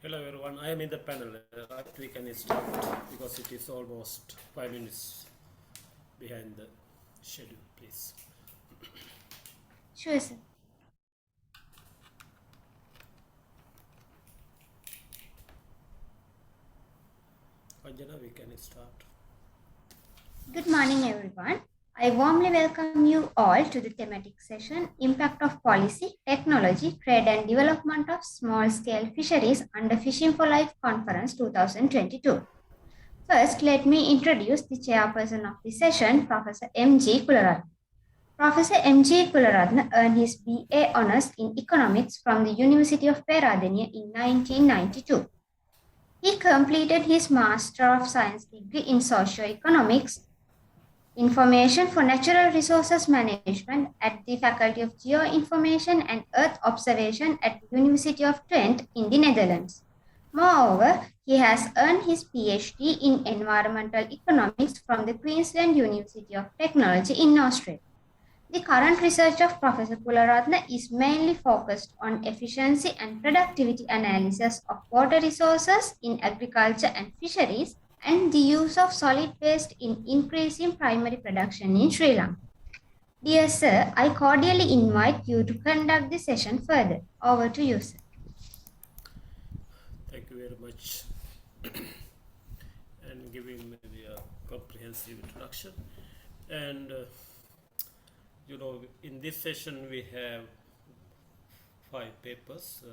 Hello everyone, I am in the panel. Right, we can start because it is almost 5 minutes behind the schedule, please. Sure, sir. Anjana, we can start. Good morning, everyone. I warmly welcome you all to the thematic session Impact of Policy, Technology, Trade and Development of Small Scale Fisheries under Fishing for Life Conference 2022. First, let me introduce the chairperson of the session, Professor M.G. Kularatne. Professor M.G. Kularatne earned his BA Honours in Economics from the University of Peradeniya in 1992. He completed his Master of Science degree in Socioeconomics, Information for Natural Resources Management at the Faculty of Geoinformation and Earth Observation at the University of Twente in the Netherlands. Moreover, he has earned his PhD in Environmental Economics from the Queensland University of Technology in Australia. The current research of Professor Kularatne is mainly focused on efficiency and productivity analysis of water resources in agriculture and fisheries and the use of solid waste in increasing primary production in Sri Lanka. Dear sir, I cordially invite you to conduct the session further. Over to you, sir. Thank you very much and giving me the comprehensive introduction. And in this session we have 5 papers,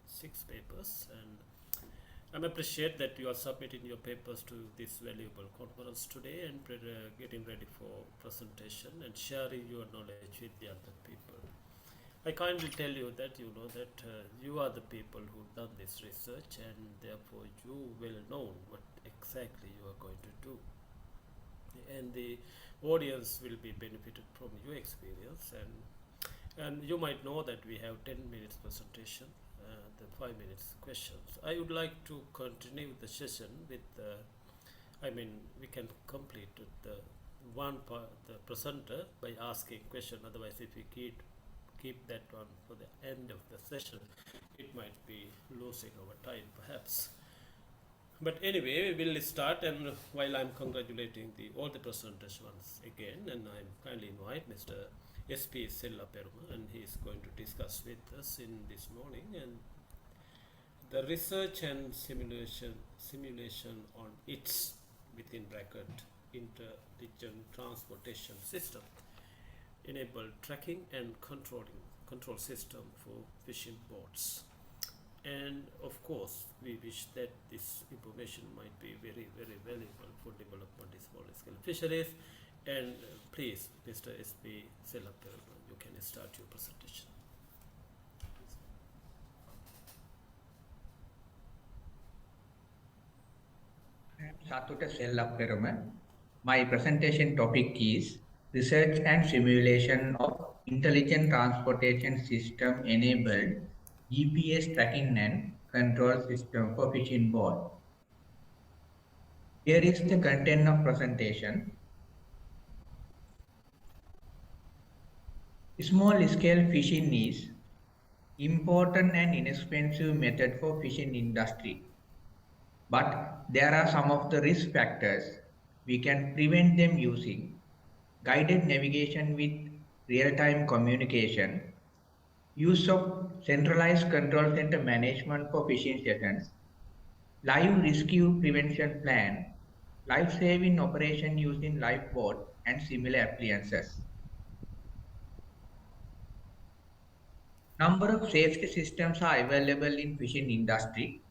6 papers, and I appreciate that you are submitting your papers to this valuable conference today and getting ready for presentation and sharing your knowledge with the other people. I kindly tell you that you are the people who've done this research and therefore you will know what exactly you are going to do. And the audience will be benefited from your experience, and you might know that we have 10 minutes presentation, the 5 minutes questions. I would like to continue the session with we can complete the the presenter by asking question. Otherwise, if we keep that one for the end of the session, it might be losing our time perhaps. But anyway, we will start, and while I'm congratulating all the presenters once again, and I'm kindly invite Mr. S.P. Sella Peruma, and he is going to discuss with us in this morning and the research and simulation on its within bracket intelligent transportation system enable tracking and control system for fishing boats. And of course, we wish that this information might be very, very valuable for development of small scale fisheries. And please, Mr. S.P. Selapur, you can start your presentation. Sathuta Sellapperuma. My presentation topic is Research and Simulation of Intelligent Transportation System Enabled GPS Tracking and Control System for Fishing Boat. Here is the content of presentation. Small scale fishing is important and inexpensive method for fishing industry. But there are some of the risk factors. We can prevent them using guided navigation with real-time communication, use of centralized control center management for fishing sessions, live rescue prevention plan, life-saving operation using lifeboat and similar appliances. Number of safety systems are available in fishing industry.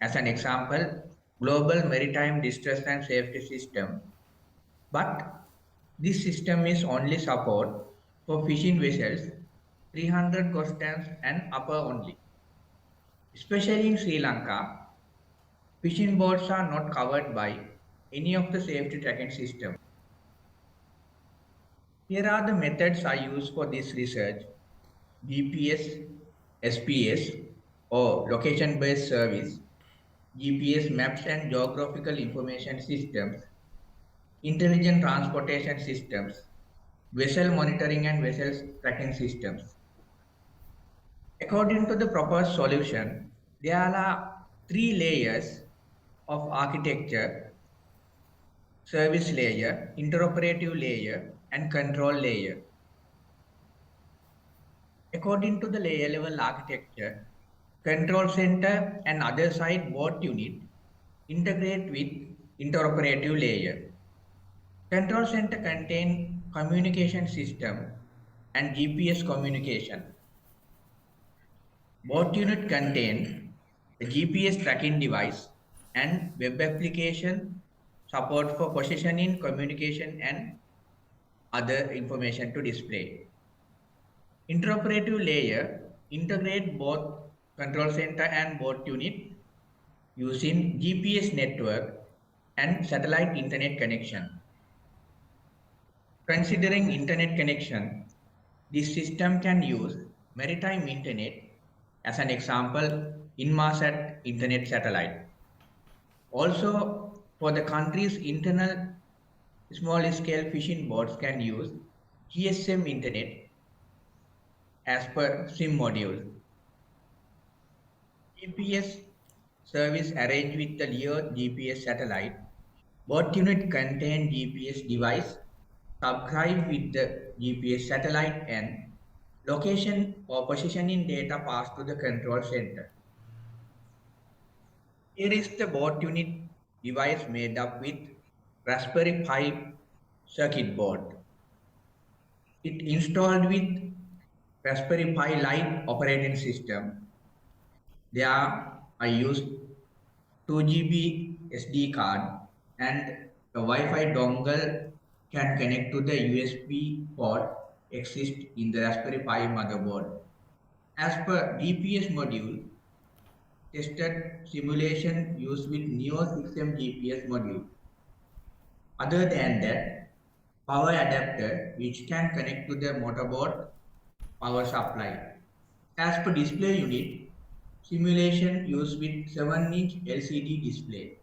As an example, Global Maritime Distress and Safety System. But this system is only support for fishing vessels 300 costans and upper only. Especially in Sri Lanka, fishing boats are not covered by any of the safety tracking system. Here are the methods I use for this research: GPS, SPS or location-based service, GPS maps and geographical information systems, intelligent transportation systems, vessel monitoring and vessel tracking systems. According to the proposed solution, There are three layers of architecture: service layer, interoperative layer, and control layer. According to the layer level architecture, control center and other side board unit integrate with interoperative layer. Control center contain communication system and GPS communication. Both unit contain the GPS tracking device and web application support for positioning, communication, and other information to display. Interoperative layer integrate both control center and both unit using GPS network and satellite internet connection. Considering internet connection, this system can use maritime internet as an example, Inmarsat internet satellite. Also, for the country's internal small scale fishing boats can use GSM internet as per SIM module. GPS service arranged with the LEO GPS satellite. Both unit contain GPS device subscribed with the GPS satellite and location or positioning data passed to the control center. Here is the board unit device made up with Raspberry Pi circuit board. It installed with Raspberry Pi Lite operating system. There I used 2 GB SD card and the Wi-Fi dongle can connect to the USB port exist in the Raspberry Pi motherboard. As per GPS module, tested simulation used with Neo 6M GPS module. Other than that, power adapter which can connect to the motorboard power supply. As per display unit, simulation used with 7-inch LCD display.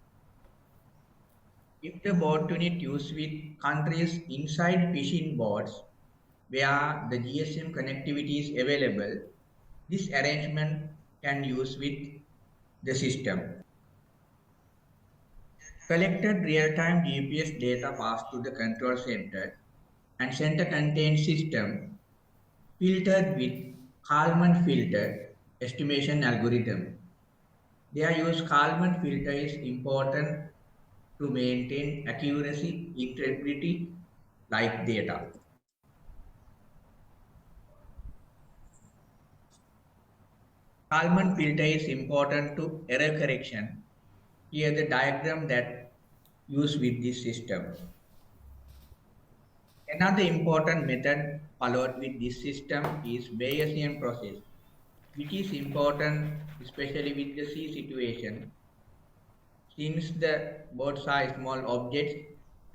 If the board unit used with countries inside fishing boards where the GSM connectivity is available, this arrangement can use with the system. Collected real-time GPS data passed to the control center and center contained system filtered with Kalman filter estimation algorithm. Their use Kalman filter is important to maintain accuracy, integrity, like data. Kalman filter is important to error correction. Here the diagram that used with this system. Another important method followed with this system is Bayesian process, which is important especially with the sea situation since the boats are small objects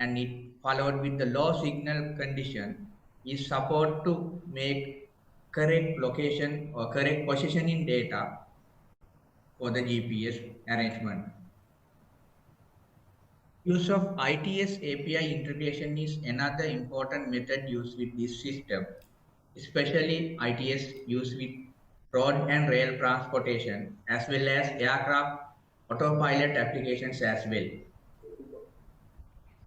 and it followed with the low signal condition is support to make correct location or correct positioning data for the GPS arrangement. Use of ITS API integration is another important method used with this system, especially ITS used with road and rail transportation as well as aircraft autopilot applications as well.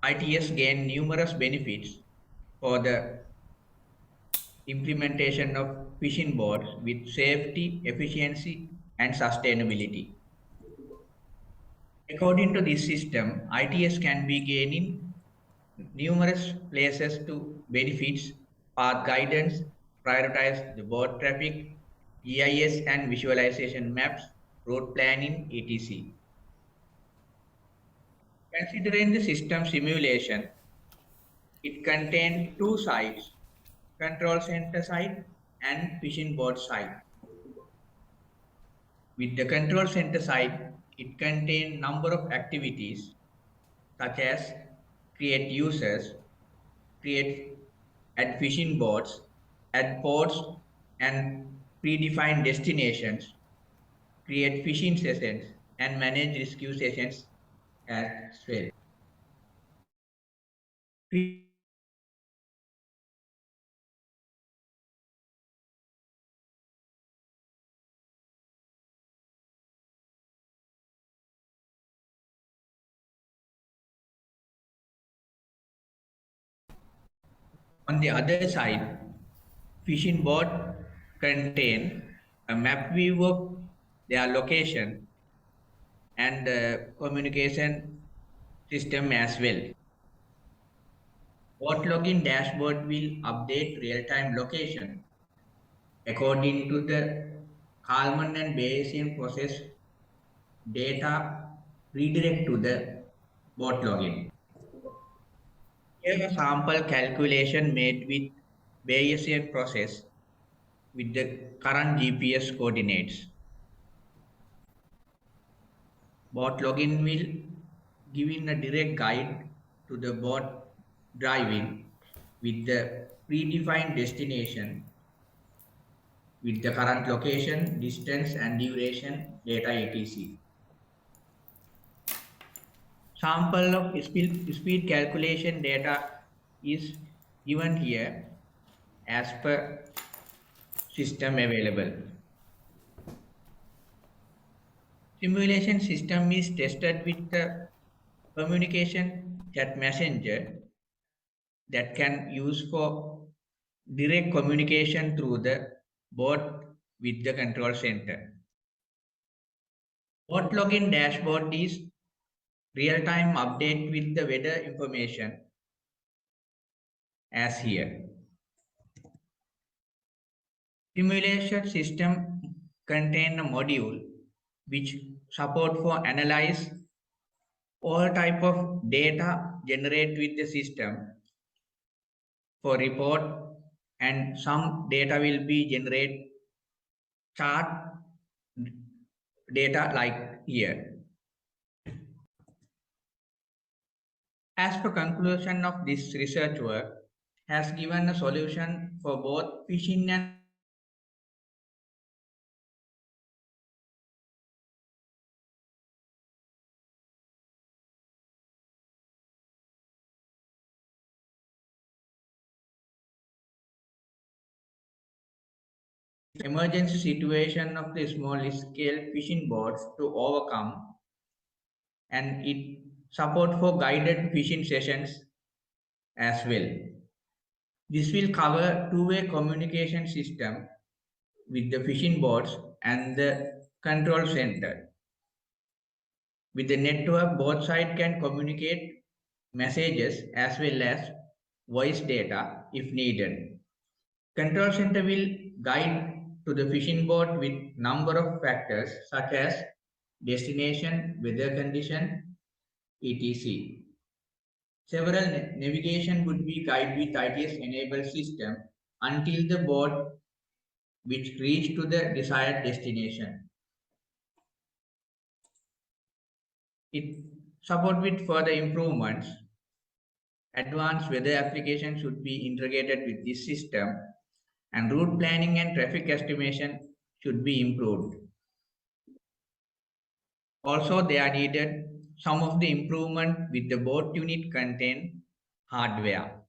ITS gain numerous benefits for the implementation of fishing boats with safety, efficiency, and sustainability. According to this system, ITS can be gained in numerous places to benefits, path guidance, prioritize the boat traffic, GIS and visualization maps, route planning, etc. Considering the system simulation, it contained two sides, control center side and fishing board side. With the control center side, it contained number of activities such as create users, create add fishing boats, add ports and predefined destinations, create fishing sessions and manage rescue sessions as well. On the other side, fishing boat contain a map view of their location and communication system as well. Boat login dashboard will update real-time location according to the Kalman and Bayesian process data redirect to the boat login. Here a sample calculation made with Bayesian process with the current GPS coordinates. Bot login will give in a direct guide to the bot driving with the predefined destination with the current location, distance and duration data etc. Sample of speed calculation data is given here as per system available. Simulation system is tested with the communication chat messenger that can use for direct communication through the bot with the control center. Bot login dashboard is real-time update with the weather information as here. Simulation system contain a module which support for analyze all type of data generate with the system for report and some data will be generate chart data like here. As per conclusion of this research work has given a solution for both fishing and emergency situation of the small scale fishing boats to overcome, and it support for guided fishing sessions as well. This will cover two-way communication system with the fishing boats and the control center. With the network, both sides can communicate messages as well as voice data if needed. Control center will guide to the fishing boat with number of factors such as destination, weather condition, etc. Several navigation would be guided with ITS enabled system until the boat which reach to the desired destination. It support with further improvements. Advanced weather application should be integrated with this system and route planning and traffic estimation should be improved. Also, they are needed some of the improvement with the boat unit contain hardware.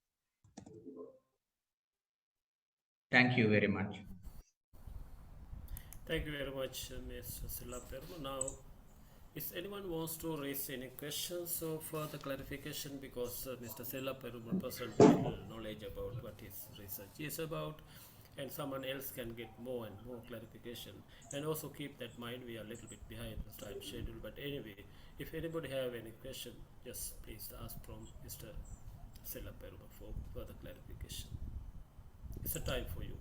Thank you very much. Thank you very much, Mr. Silla Permo. Now, if anyone wants to raise any questions or further clarification, because Mr. Silla Permo present little knowledge about what his research is about, and someone else can get more and more clarification. And also keep that mind, we are a little bit behind the time schedule. But anyway, if anybody have any question, just please ask from Mr. Silla Permo for further clarification. It's a time for you,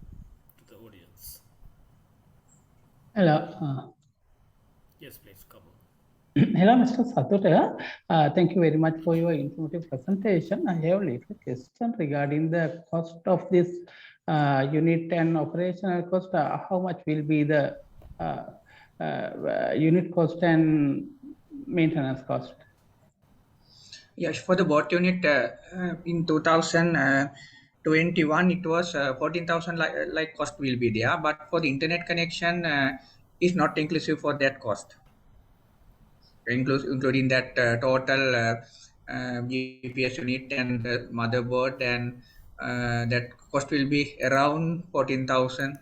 to the audience. Hello. Yes, please, come on. Hello, Mr. Satota. Thank you very much for your informative presentation. I have a little question regarding the cost of this unit and operational cost. How much will be the unit cost and maintenance cost? Yes, for the bot unit in 2021 it was 14,000 like cost will be there, but for the internet connection is not inclusive for that cost. Including that total GPS unit and the motherboard, and that cost will be around 14,000,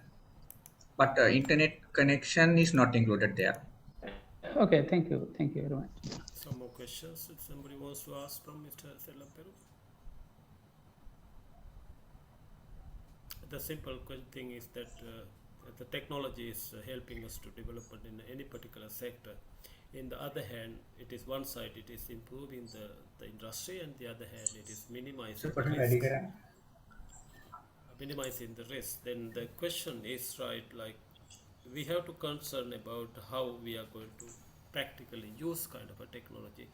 but internet connection is not included there. Okay, thank you very much. Some more questions if somebody wants to ask from Mr. Silla Permo. the simple thing is that the technology is helping us to develop it in any particular sector. In the other hand, it is one side, it is improving the industry, and the other hand, it is minimizing the risk. Minimizing the risk. Then the question is, right, like we have to concern about how we are going to practically use kind of a technology,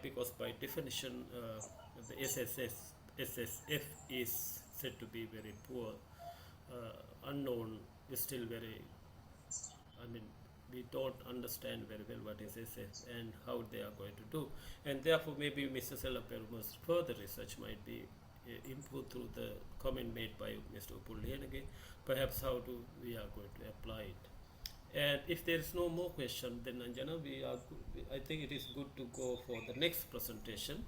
because by definition the SSF is said to be very poor, unknown, is still very, I mean, we don't understand very well what is SF and how they are going to do, and therefore maybe Mr. Selaperuma's further research might be improved through the comment made by Mr. Upullianage, perhaps how do we are going to apply it. And if there is no more question, then Anjana, I think it is good to go for the next presentation.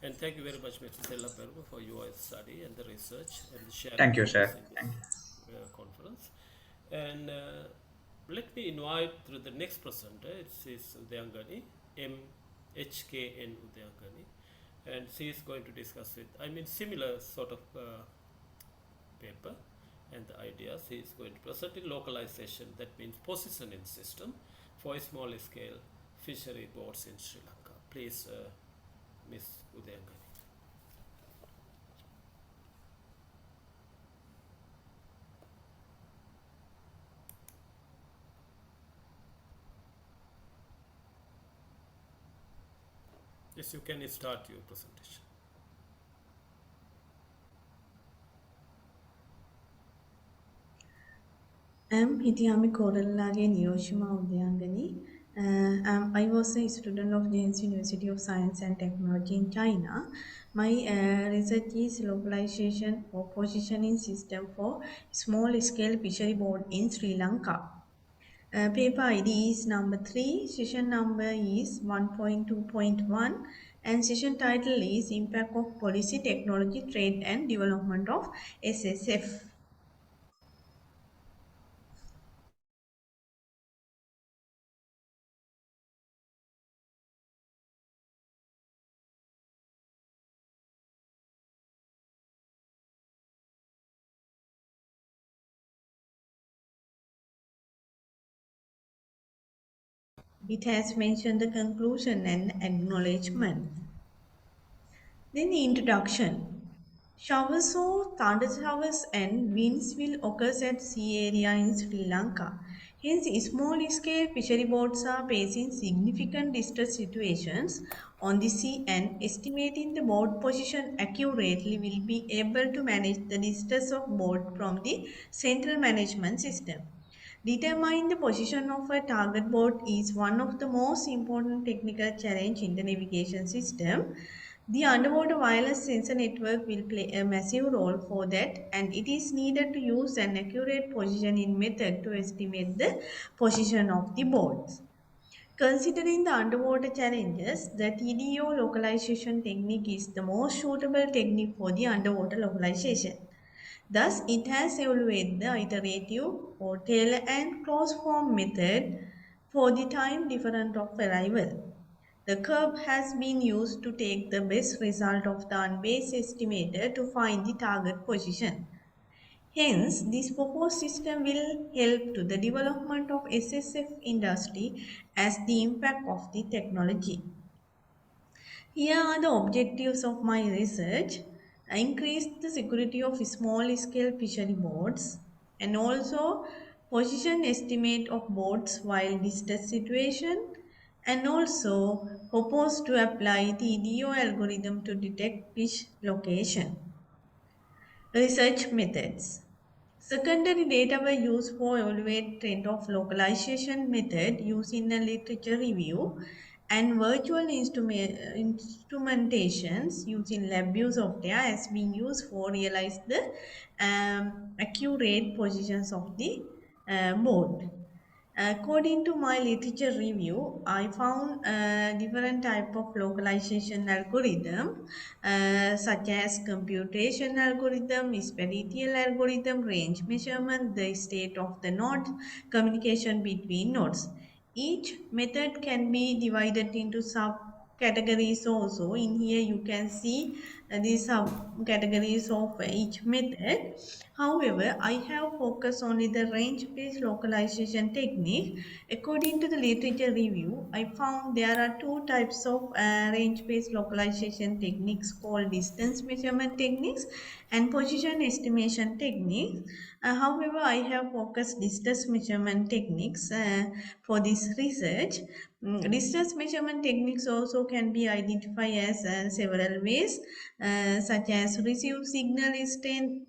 And thank you very much, Mr. Selaperuma, for your study and the research and the sharing Thank you, with sir. us in this conference. And let me invite through the next presenter. It is Udayangani, MHKN Udayangani, and she is going to discuss with, I mean, similar sort of paper and the ideas. He is going to present in localization, that means positioning system for small scale fishery boats in Sri Lanka. Please, Ms. Udayangani. Yes, you can start your presentation. I'm Hitiyami Korallage Niyoshima Udayangani. I was a student of James University of Science and Technology in China. My research is localization or positioning system for small-scale fishery boat in Sri Lanka. Paper ID is number 3, session number is 1.2.1, and session title is Impact of Policy, Technology, Trade and Development of SSF. It has mentioned the conclusion and acknowledgement. Then the introduction. Showers or thunder showers and winds will occur at sea area in Sri Lanka. Hence, small-scale fishery boats are facing significant distress situations on the sea, and estimating the boat position accurately will be able to manage the distress of boat from the central management system. Determining the position of a target boat is one of the most important technical challenges in the navigation system. The underwater wireless sensor network will play a massive role for that, and it is needed to use an accurate positioning method to estimate the position of the boats. Considering the underwater challenges, the TDO localization technique is the most suitable technique for the underwater localization. Thus, it has evaluated the iterative or tailor and close form method for the time difference of arrival. The curve has been used to take the best result of the unbased estimator to find the target position. Hence, this proposed system will help to the development of SSF industry as the impact of the technology. Here are the objectives of my research. Increase the security of small-scale fishery boats, and also position estimate of boats while distress situation, and also propose to apply the EDO algorithm to detect fish location. Research methods. Secondary data were used for evaluate trend of localization method using a literature review, and virtual instrumentations using LabVIEW software has been used for realize the accurate positions of the boat. According to my literature review, I found different type of localization algorithm such as computation algorithm, spatial algorithm, range measurement, the state of the node, communication between nodes. Each method can be divided into categories also. In here you can see these subcategories of each method. However, I have focused only the range-based localization technique. According to the literature review, I found there are two types of range-based localization techniques called distance measurement techniques and position estimation techniques. However, I have focused distance measurement techniques for this research. Distance measurement techniques also can be identified as several ways, such as received signal instant,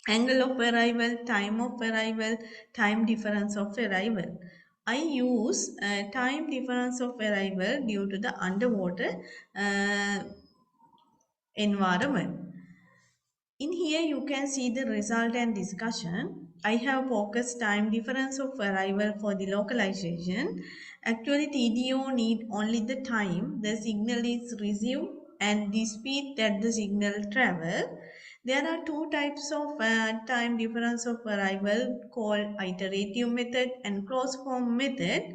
angle of arrival, time difference of arrival. I use time difference of arrival due to the underwater uh, environment. In here you can see the result and discussion. I have focused time difference of arrival for the localization. Actually TDO need only the time the signal is received and the speed that the signal travel. There are two types of time difference of arrival called iterative method and closed form method.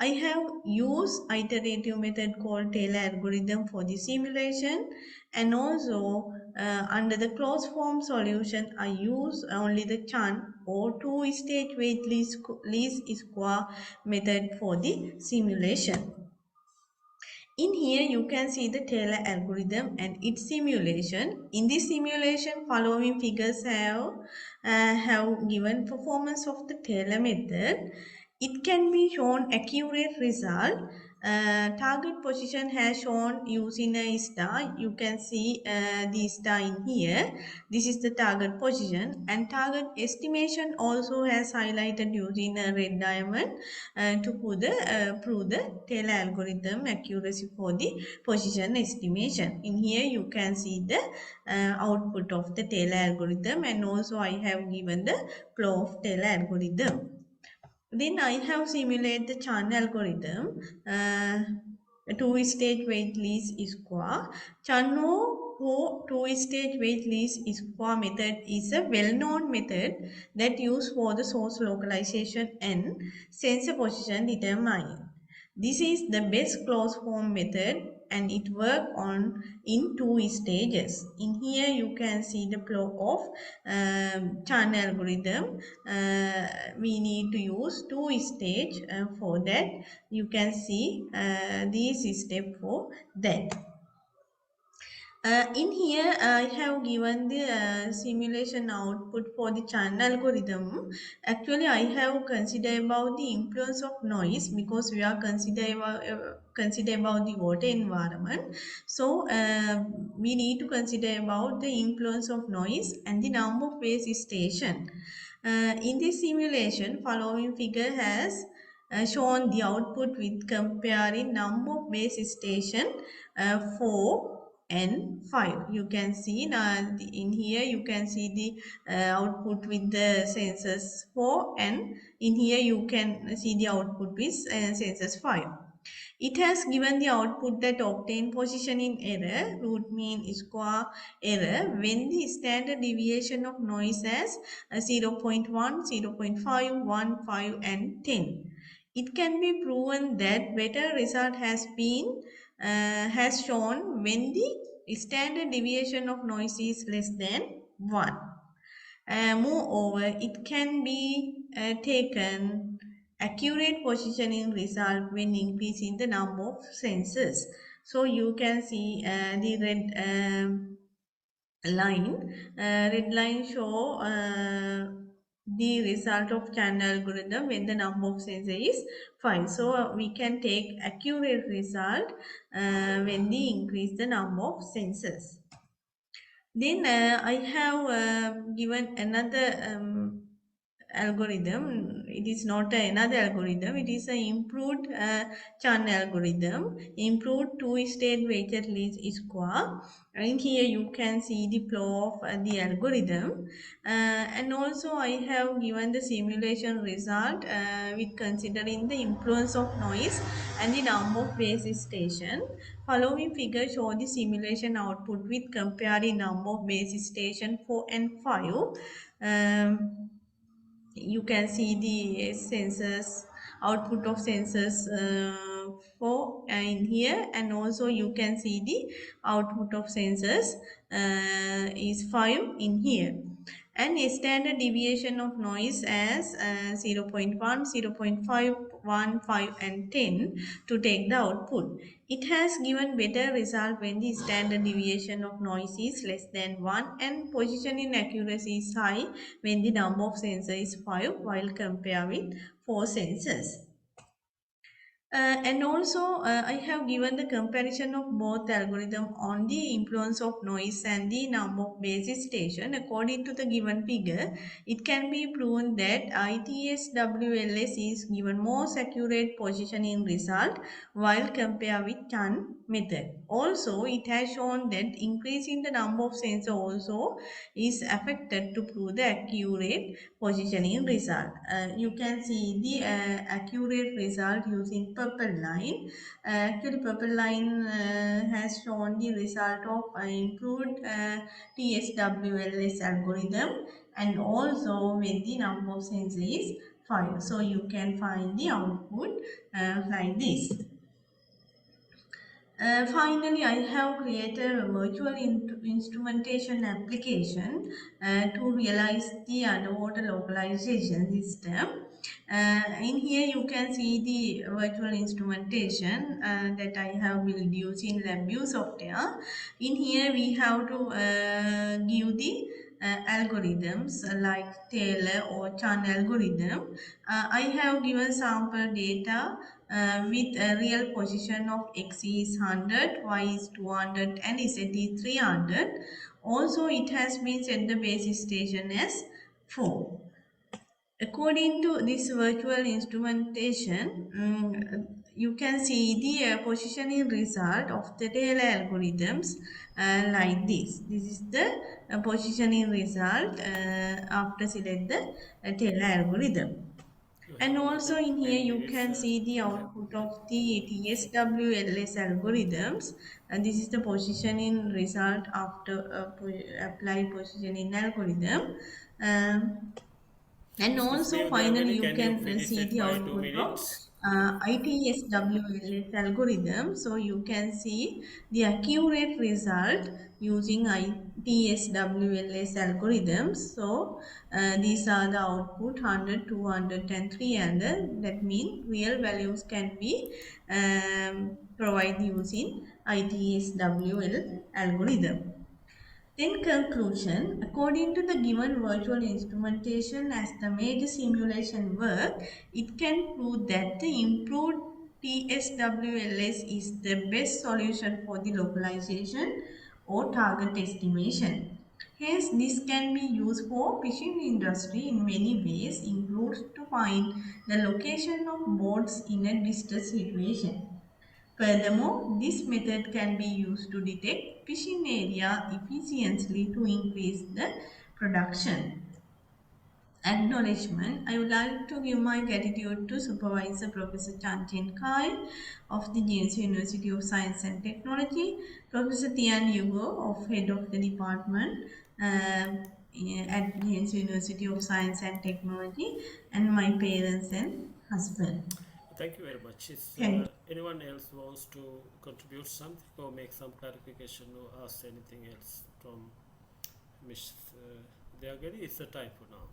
I have used iterative method called Taylor algorithm for the simulation, and also under the closed form solution I use only the Chan or two-stage weight least square method for the simulation. In here you can see the Taylor algorithm and its simulation. In this simulation, following figures have given performance of the Taylor method. It can be shown accurate result. Target position has shown using a star. You can see the star in here. This is the target position, and target estimation also has highlighted using a red diamond to prove the Taylor algorithm accuracy for the position estimation. In here you can see the output of the Taylor algorithm, and also I have given the flow of Taylor algorithm. Then I have simulated the Chan algorithm, two-stage weight least square. Channo two-stage weight least square method is a well-known method that used for the source localization and sensor position determining. This is the best closed form method and it works on in two stages. In here you can see the flow of Chan algorithm. We need to use two stage for that. You can see these steps for that. In here, I have given the simulation output for the Chan algorithm. Actually, I have considered about the influence of noise because we are consider about the water environment. So, we need to consider about the influence of noise and the number of base station. In this simulation, following figure has shown the output with comparing number of base station 4 and 5. You can see in here you can see the output with the sensors 4, and in here you can see the output with sensors 5. It has given the output that obtain position in error, root mean square error, when the standard deviation of noise as 0.1, 0.5, 1, 5 and 10. It can be proven that better result has shown when the standard deviation of noise is less than 1. Moreover, it can be taken accurate positioning result when increasing the number of sensors. So you can see the red line show the result of Chan algorithm when the number of sensors is 5. So we can take accurate result when we increase the number of sensors. Then I have given another algorithm. It is not another algorithm. It is an improved Chan algorithm, improved two-stage weighted least square. In here you can see the flow of the algorithm, and also I have given the simulation result with considering the influence of noise and the number of base station. Following figure show the simulation output with comparing number of base station 4 and 5. You can see the sensors, output of sensors 4 in here, and also you can see the output of sensors is 5 in here, and a standard deviation of noise as 0.1, 0.5, 1, 5 and 10 to take the output. It has given better result when the standard deviation of noise is less than 1 and positioning accuracy is high when the number of sensors is 5 while compared with 4 sensors. And also, I have given the comparison of both algorithm on the influence of noise and the number of base station. According to the given figure, it can be proven that ITSWLS is given most accurate positioning result while compared with TAN method. Also, it has shown that increasing the number of sensors also is affected to prove the accurate positioning result. You can see the accurate result using purple line. Actually, purple line has shown the result of improved TSWLS algorithm, and also when the number of sensors is 5. So you can find the output like this. Finally, I have created a virtual instrumentation application to realize the underwater localization system. In here, you can see the virtual instrumentation that I have built using LabVIEW software. In here, we have to give the algorithms like Taylor or Chan algorithm. I have given sample data with a real position of x is 100, y is 200 and z is 300. Also, it has been set the base station as 4. According to this virtual instrumentation, you can see the positioning result of the Taylor algorithms like this. This is the positioning result after select the Taylor algorithm. You And have more also than in here 10 you minutes. can see the Okay. output of the TSWLS algorithms, and this is the positioning result after apply positioning algorithm. Um, and Excuse me, also finally Udayamani, you can you can finish see it the by 2 output of minutes? ITSWLS algorithm. So you can see the accurate result using ITSWLS algorithms. So these are the output 100, 200 and 300. That means real values can be provided using ITSWL algorithm. In conclusion, according to the given virtual instrumentation as the major simulation work, it can prove that the improved TSWLS is the best solution for the localization or target estimation. Hence, this can be used for fishing industry in many ways, includes to find the location of boats in a distress situation. Furthermore, this method can be used to detect fishing area efficiently to increase the production. Acknowledgement. I would like to give my gratitude to Supervisor Professor Chantin Kai of the James University of Science and Technology, Professor Tian Yugo of Head of the Department at James University of Science and Technology, and my parents and husband. Thank you very much. Is Thank you. anyone else wants to contribute something or make some clarification or ask anything else from Ms. Deagari? It's the time for now.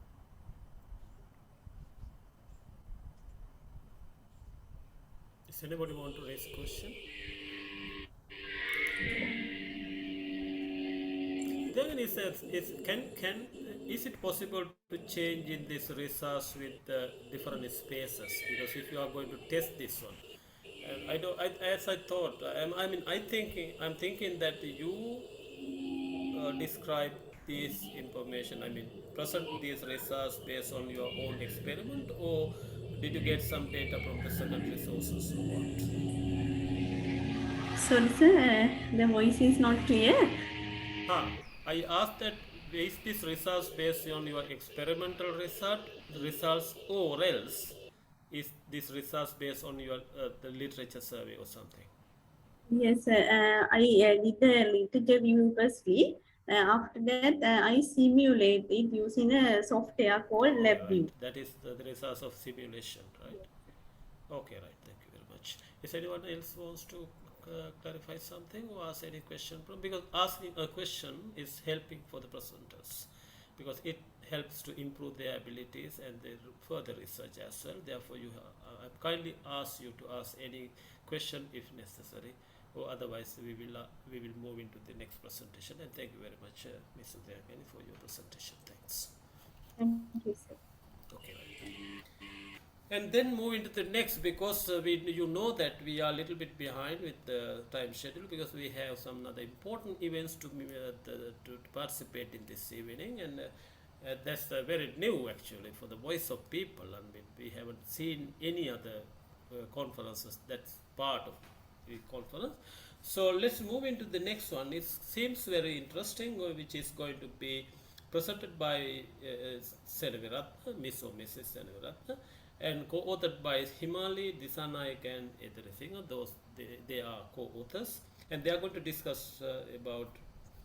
Does anybody want to raise a question? Then is it possible to change in this resource with different spaces? Because if you are going to test this one, and I don't. As I thought, I'm thinking that you describe this information. Present these results based on your own experiment, or did you get some data from the secondary sources, or what? Sorry, sir, the voice is not clear. I asked that is this results based on your experimental results, or else is this results based on your the literature survey or something? Yes, I did the literature view firstly. After that, I simulate it using a software called Okay, right. LabVIEW. That is the results of simulation, right? Okay, right. Thank you very much. Is anyone else wants to clarify something or ask any question? Because asking a question is helping for the presenters, because it helps to improve their abilities and their further research as well. Therefore, I kindly ask you to ask any question if necessary, or otherwise we will move into the next presentation. And thank you very much, Ms. Udayagani, for your presentation. Thanks. Thank you, sir. Okay. And then move into the next, because you know that we are a little bit behind with the time schedule, because we have some other important events to participate in this evening, and that's very new actually for the Voice of People. I mean, we haven't seen any other conferences that's part of the conference. So let's move into the next one. It seems very interesting, which is going to be presented by Senaviratna, Miss or Mrs. Senaviratna, and co-authored by Himali, Disanaik, and Edrisingh. They are co-authors, and they are going to discuss about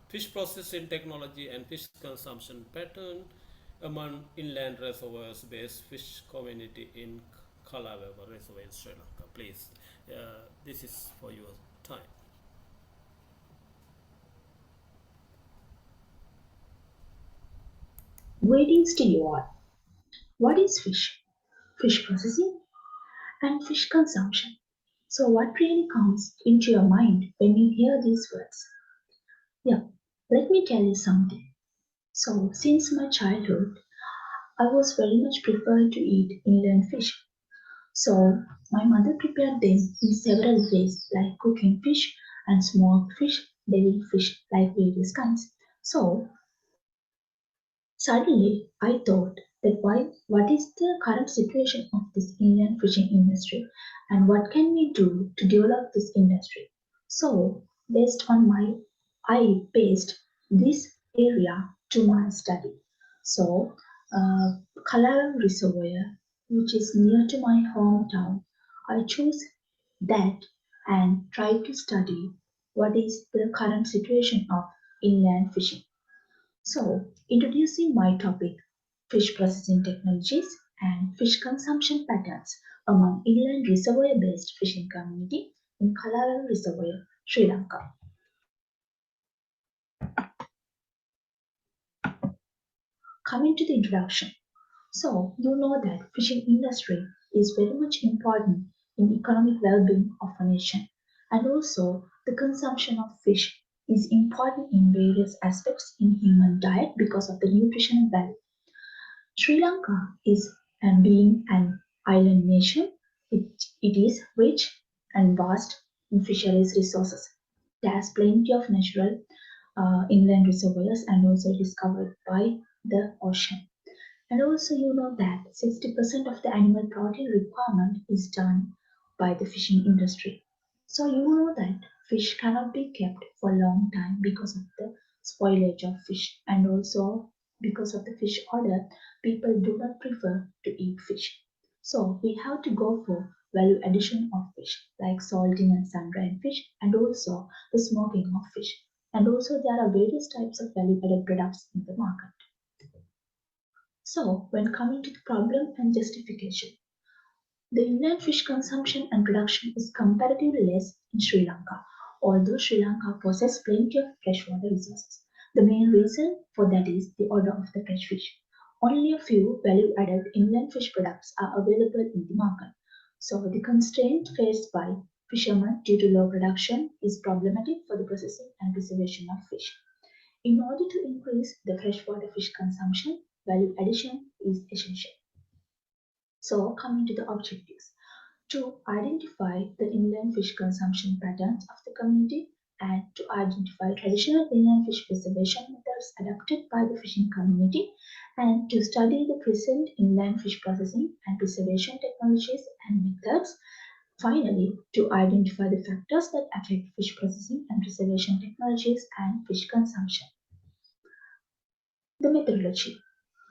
fish processing technology and fish consumption pattern among inland reservoirs-based fish community in Kalaweva Reservoir in Sri Lanka. Please, this is for your time. Greetings to you all. What is fish? Fish processing and fish consumption. So, what really comes into your mind when you hear these words? Yeah, let me tell you something. So, since my childhood, I was very much preferred to eat inland fish. So, my mother prepared them in several ways, like cooking fish and smoked fish, devilled fish, like various kinds. So, suddenly, I thought that what is the current situation of this inland fishing industry and what can we do to develop this industry? So, I based this area to my study. So, Kalaram Reservoir, which is near to my hometown, I chose that and tried to study what is the current situation of inland fishing. So, introducing my topic, fish processing technologies and fish consumption patterns among inland reservoir-based fishing community in Kalaram Reservoir, Sri Lanka. Coming to the introduction. So, you know that fishing industry is very much important in economic well-being of a nation, and also the consumption of fish is important in various aspects in human diet because of the nutritional value. Sri Lanka is, and being an island nation, it is rich and vast in fisheries resources. It has plenty of natural inland reservoirs and also discovered by the ocean. And also, you know that 60% of the animal protein requirement is done by the fishing industry. So, you know that fish cannot be kept for a long time because of the spoilage of fish, and also because of the fish odor, people do not prefer to eat fish. So, we have to go for value addition of fish, like salting and sun-dried fish, and also the smoking of fish. And also, there are various types of value added products in the market. So, when coming to the problem and justification, the inland fish consumption and production is comparatively less in Sri Lanka, although Sri Lanka possesses plenty of freshwater resources. The main reason for that is the order of the fresh fish. Only a few value-added inland fish products are available in the market. So, the constraint faced by fishermen due to low production is problematic for the processing and preservation of fish. In order to increase the freshwater fish consumption, value addition is essential. So, coming to the objectives, to identify the inland fish consumption patterns of the community and to identify traditional inland fish preservation methods adopted by the fishing community and to study the present inland fish processing and preservation technologies and methods. Finally, to identify the factors that affect fish processing and preservation technologies and fish consumption. The methodology.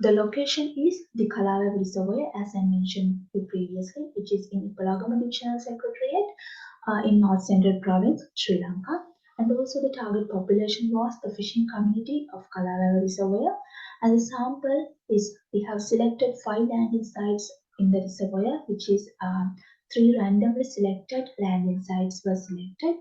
The location is the Kalava Reservoir, as I mentioned previously, which is in Ipalagama Divisional Secretariat in North Central Province, Sri Lanka. And also the target population was the fishing community of Kalava Reservoir. And the sample is, we have selected 5 landing sites in the reservoir, which is 3 randomly selected landing sites were selected.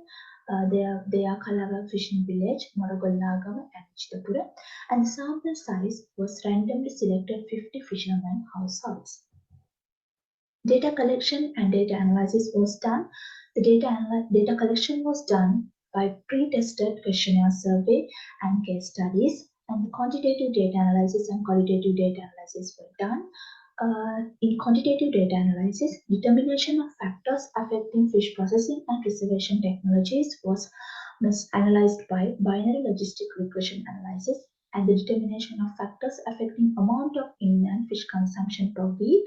They are Kalawa Fishing Village, Morogolnagama, and Chitapura. And the sample size was randomly selected 50 fishermen households. Data collection and data analysis was done. The data collection was done by pre-tested questionnaire survey and case studies, and the quantitative data analysis and qualitative data analysis were done. In quantitative data analysis, determination of factors affecting fish processing and preservation technologies was analyzed by binary logistic regression analysis, and the determination of factors affecting amount of inland fish consumption per week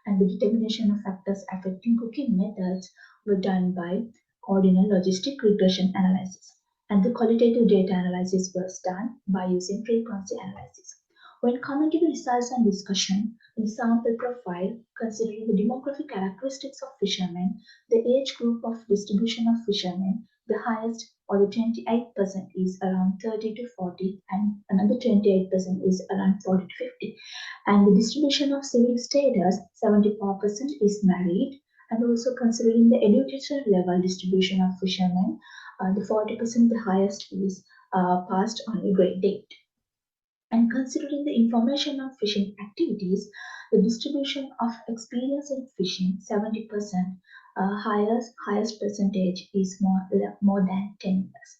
and the determination of factors affecting cooking methods were done by ordinal logistic regression analysis. And the qualitative data analysis was done by using frequency analysis. When coming to the results and discussion, in the sample profile, considering the demographic characteristics of fishermen, the age group of distribution of fishermen, the highest or the 28% is around 30 to 40 and another 28% is around 40 to 50. And the distribution of civil status, 74% is married, and also considering the education level distribution of fishermen, the 40% the highest is passed on a grade 8. And considering the information on fishing activities, the distribution of experience in fishing, 70%, highest percentage is more than 10 years.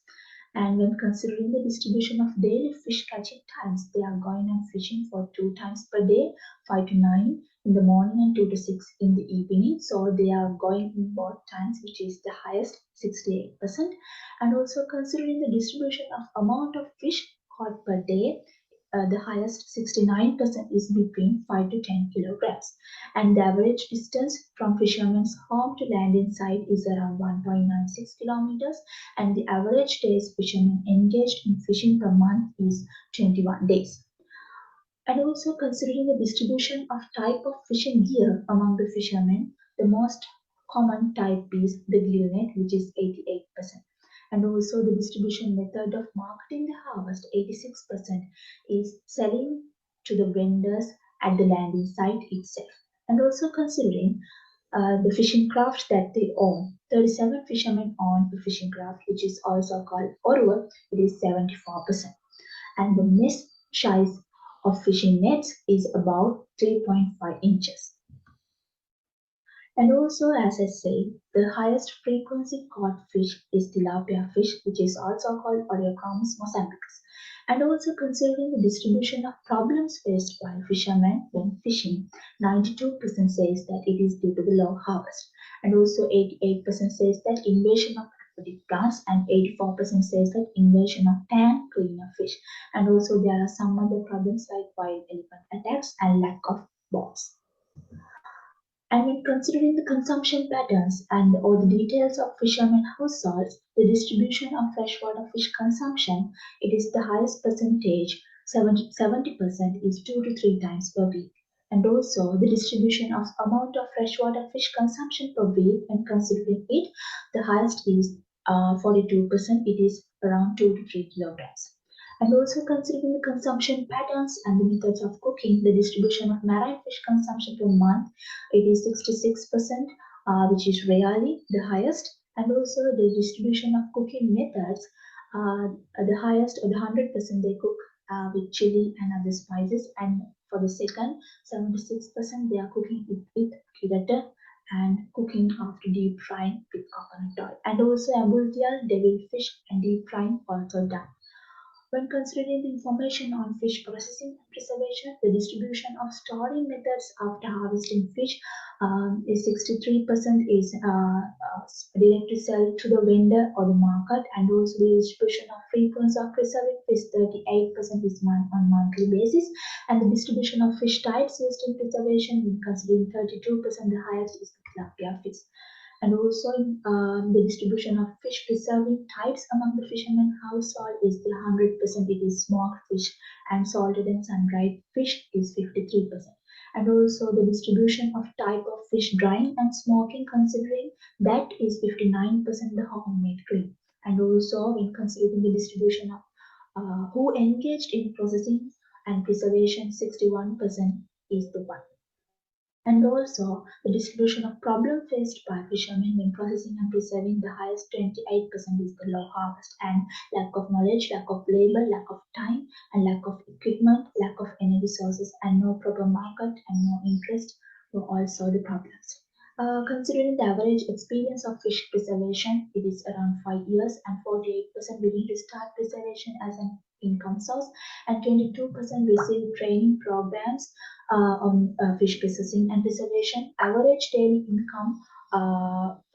And when considering the distribution of daily fish catching times, they are going on fishing for 2 times per day, 5 to 9 in the morning and 2 to 6 in the evening. So they are going in both times, which is the highest, 68%. And also considering the distribution of amount of fish caught per day, the highest 69% is between 5 to 10 kilograms. And the average distance from fishermen's home to landing site is around 1.96 kilometers. And the average days fishermen engaged in fishing per month is 21 days. And also considering the distribution of type of fishing gear among the fishermen, the most common type is the gill net, which is 88%. And also the distribution method of marketing the harvest, 86%, is selling to the vendors at the landing site itself. And also considering the fishing craft that they own, 37 fishermen own a fishing craft, which is also called Orwa, it is 74%. And the mesh size of fishing nets is about 3.5 inches. And also, as I say, the highest frequency caught fish is tilapia fish, which is also called Oreocamus mozambicus. And also considering the distribution of problems faced by fishermen when fishing, 92% says that it is due to the low harvest. And also 88% says that invasion of aquatic plants, and 84% says that invasion of tank cleaner fish. And also there are some other problems like wild elephant attacks and lack of boats. And when considering the consumption patterns and all the details of fishermen households, the distribution of freshwater fish consumption, it is the highest percentage, 70% is 2 to 3 times per week. And also the distribution of amount of freshwater fish consumption per week, when considering it, the highest is 42%, it is around 2 to 3 kilograms. And also considering the consumption patterns and the methods of cooking, the distribution of marine fish consumption per month, it is 66%, which is rarely the highest. And also the distribution of cooking methods, the highest or the 100% they cook with chili and other spices. And for the second, 76% they are cooking with kirata and cooking after deep frying with coconut oil. And also abultial, devil fish and deep frying also done. When considering the information on fish processing and preservation, the distribution of storing methods after harvesting fish is 63% is directly sell to the vendor or the market, and also the distribution of frequency of preserving fish, 38% is on monthly basis, and the distribution of fish types used in preservation, when considering 32%, the highest is the tilapia fish. And also the distribution of fish preserving types among the fishermen household is the 100%, it is smoked fish, and salted and sun-dried fish is 53%. And also the distribution of type of fish drying and smoking, considering that is 59% the homemade cream. And also when considering the distribution of who engaged in processing and preservation, 61% is the one. And also the distribution of problem faced by fishermen when processing and preserving the highest 28% is the low harvest and lack of knowledge, lack of labor, lack of time, and lack of equipment, lack of energy sources, and no proper market and no interest were also the problems. Considering the average experience of fish preservation, it is around 5 years, and 48% willing to start preservation as an income source, and 22% receive training programs on fish processing and preservation. Average daily income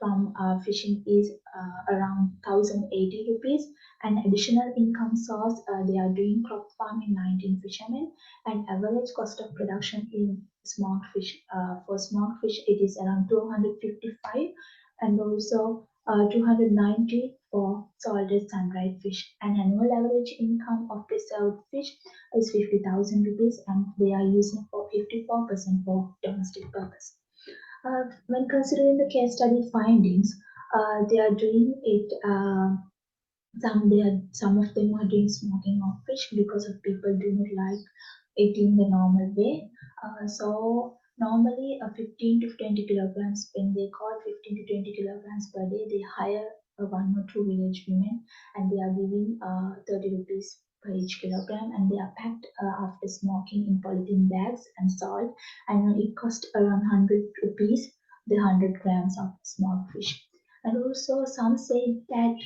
from fishing is around 1080 rupees. An additional income source, they are doing crop farming 19 fishermen, and average cost of production in smoked fish. For smoked fish, it is around 255, and also 290 for salted sun-dried fish. An annual average income of preserved fish is 50,000 rupees, and they are using for 54% for domestic purpose. When considering the case study findings, they are doing it. Some of them are doing smoking of fish because of people do not like eating the normal way. So normally 15 to 20 kilograms, when they caught 15 to 20 kilograms per day, they hire one or two village women, and they are giving 30 rupees per each kilogram, and they are packed after smoking in polythene bags and salt, and it cost around 100 rupees the 100 grams of smoked fish. And also some say that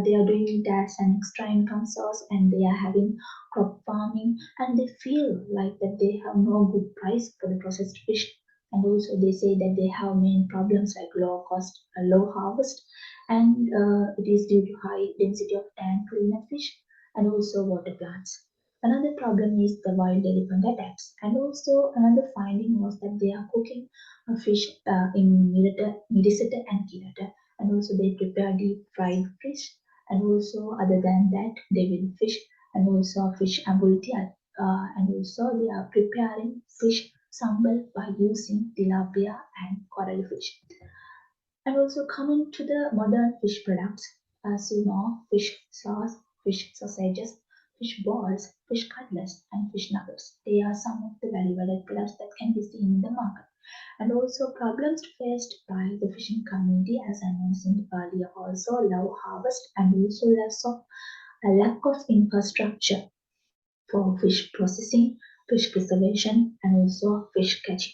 they are doing it as an extra income source, and they are having crop farming, and they feel like that they have no good price for the processed fish. And also they say that they have main problems like low cost, low harvest, and it is due to high density of tank cleaner fish and also water plants. Another problem is the wild elephant attacks. And also another finding was that they are cooking fish in Midisata and Kirata, and also they prepare deep fried fish, and also other than that they will fish, and also fish ambultia, and also they are preparing fish sambal by using tilapia and coral fish. And also coming to the modern fish products, as you know, fish sauce, fish sausages, fish balls, fish cutlets, and fish nuggets. They are some of the value-added products that can be seen in the market. And also problems faced by the fishing community, as I mentioned earlier, also low harvest and also a lack of infrastructure for fish processing, fish preservation, and also fish catching.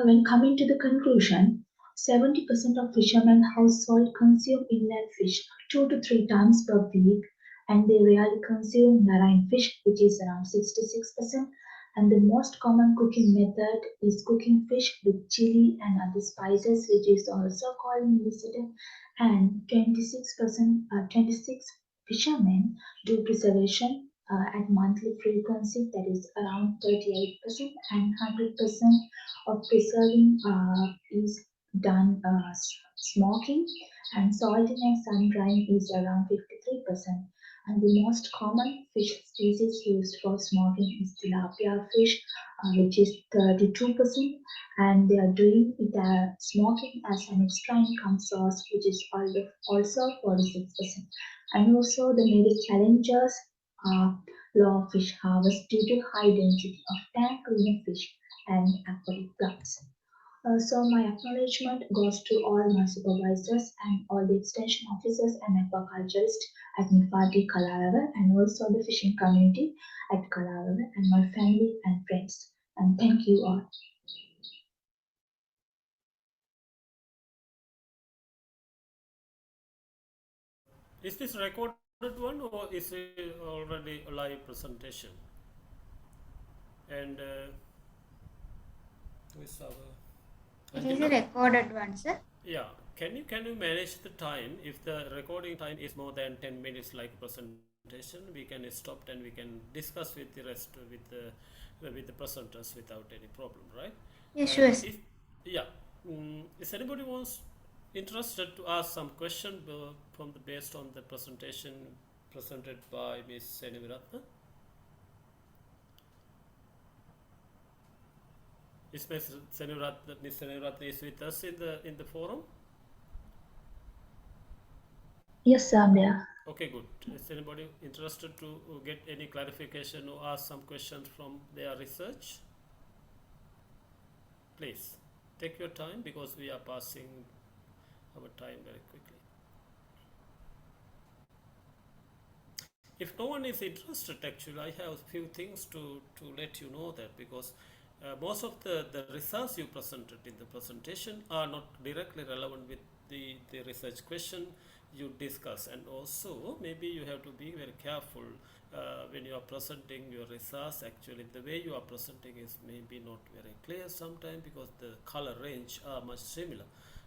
When coming to the conclusion, 70% of fishermen household consume inland fish 2 to 3 times per week, and they rarely consume marine fish, which is around 66%. And the most common cooking method is cooking fish with chili and other spices, which is also called museum. And 26%, 26 fishermen do preservation at monthly frequency, that is around 38%, and 100% of preserving is done smoking, and salting and sun drying is around 53%. And the most common fish species used for smoking is tilapia fish, which is 32%, and they are doing it smoking as an extra income source, which is also 46%. And also the major challenges are low fish harvest due to high density of tank cleaner fish and aquatic plants. So my acknowledgement goes to all my supervisors and all the extension officers and aquaculturists at Nifati Kalaravar, and also the fishing community at Kalaravar, and my family and friends. And thank you all. Is this recorded one or is it already a live presentation? And who is our It is a recorded one, sir. yeah, can you manage the time? If the recording time is more than 10 minutes like presentation, we can stop and we can discuss with the rest with the presenters without any problem, right? Yeah, sure. If yeah, is anybody wants interested to ask some question from the based on the presentation presented by Ms. Seniviratna? Is Ms. Seniviratna is with us in the forum? Yes, I'm there. Okay, good. Is anybody interested to get any clarification or ask some questions from their research? Please take your time because we are passing our time very quickly. If no one is interested, actually, I have a few things to let you know that because most of the results you presented in the presentation are not directly relevant with the research question you discuss, and also maybe you have to be very careful when you are presenting your results. Actually, the way you are presenting is maybe not very clear sometimes because the color range are much similar,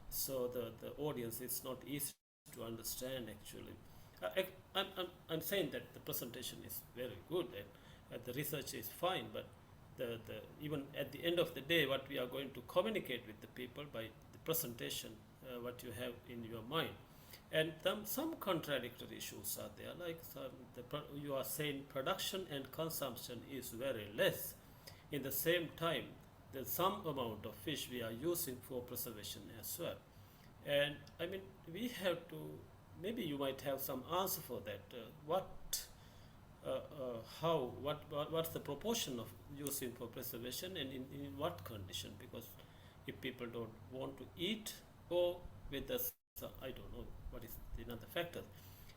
so the audience is not easy to understand actually. I'm saying that the presentation is very good and the research is fine, but the even at the end of the day, what we are going to communicate with the people by the presentation, what you have in your mind, and some contradictory issues are there. Like you are saying production and consumption is very less. In the same time, there's some amount of fish we are using for preservation as well. And I mean, we have to, maybe you might have some answer for that. What's the proportion of using for preservation and in what condition? Because if people don't want to eat or with the, I don't know what is another factor.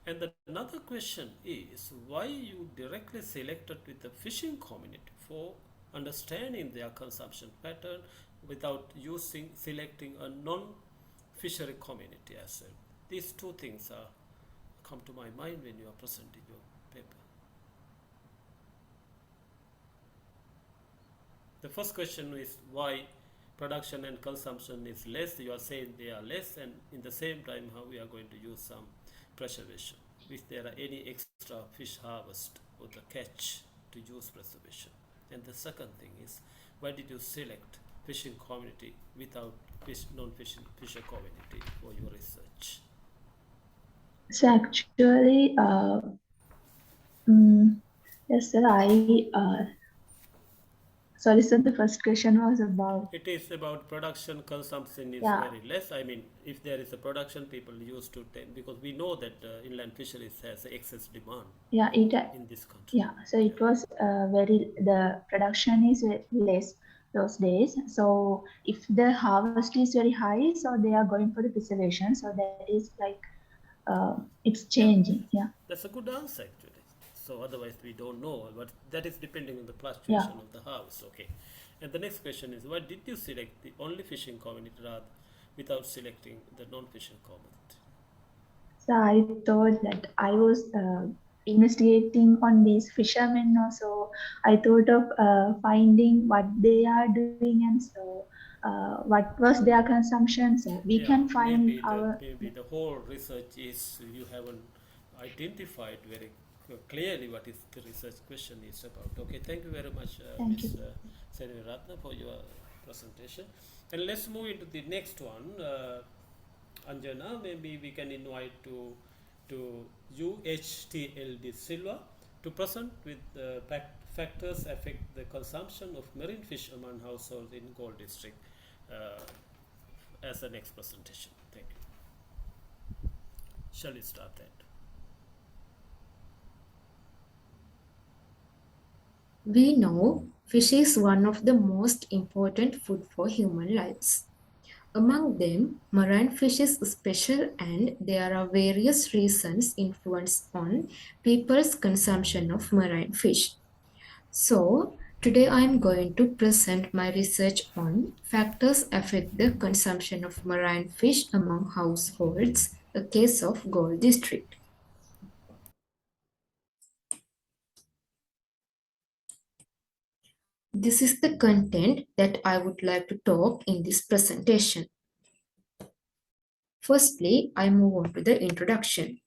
And another question is why you directly selected with the fishing community for understanding their consumption pattern without selecting a non-fishery community as well. These two things come to my mind when you are presenting your paper. The first question is why production and consumption is less. You are saying they are less, and in the same time how we are going to use some preservation. If there are any extra fish harvest or the catch to use preservation. And the second thing is why did you select fishing community without non-fishing fisher community for your research? So actually, yes, sir. Sorry, sir. The first question was about. It is about production. Consumption is Yeah. very less. I mean, if there is a production, people used to take, because we know that inland fisheries has excess demand. Yeah, in this country. Yeah, so it was the production is less those days. So if the harvest is very high, so they are going for the preservation. So that is like it's changing. Yeah. That's a good answer actually. So otherwise we don't know, but that is depending on the fluctuation of the harvest. Okay. And the next question is, why did you select the only fishing community rather without selecting the non-fishing community? So I thought that I was investigating on these fishermen also. I thought of finding what they are doing, and so what was their consumption. So we can find maybe the whole research is you haven't identified very clearly what is the research question is about. Okay, thank you very much, Ms. Ratna, for your presentation. And let's move into the next one. Anjana, maybe we can invite to UHTLD Silva to present with factors affect the consumption of marine fish among households in Gold District as the next presentation. Thank you. Shall we start that? We know fish is one of the most important food for human lives. Among them, marine fish is special, and there are various reasons influence on people's consumption of marine fish. So, today I am going to present my research on factors affect the consumption of marine fish among households, a case of Gold District. This is the content that I would like to talk in this presentation. Firstly, I move on to the introduction.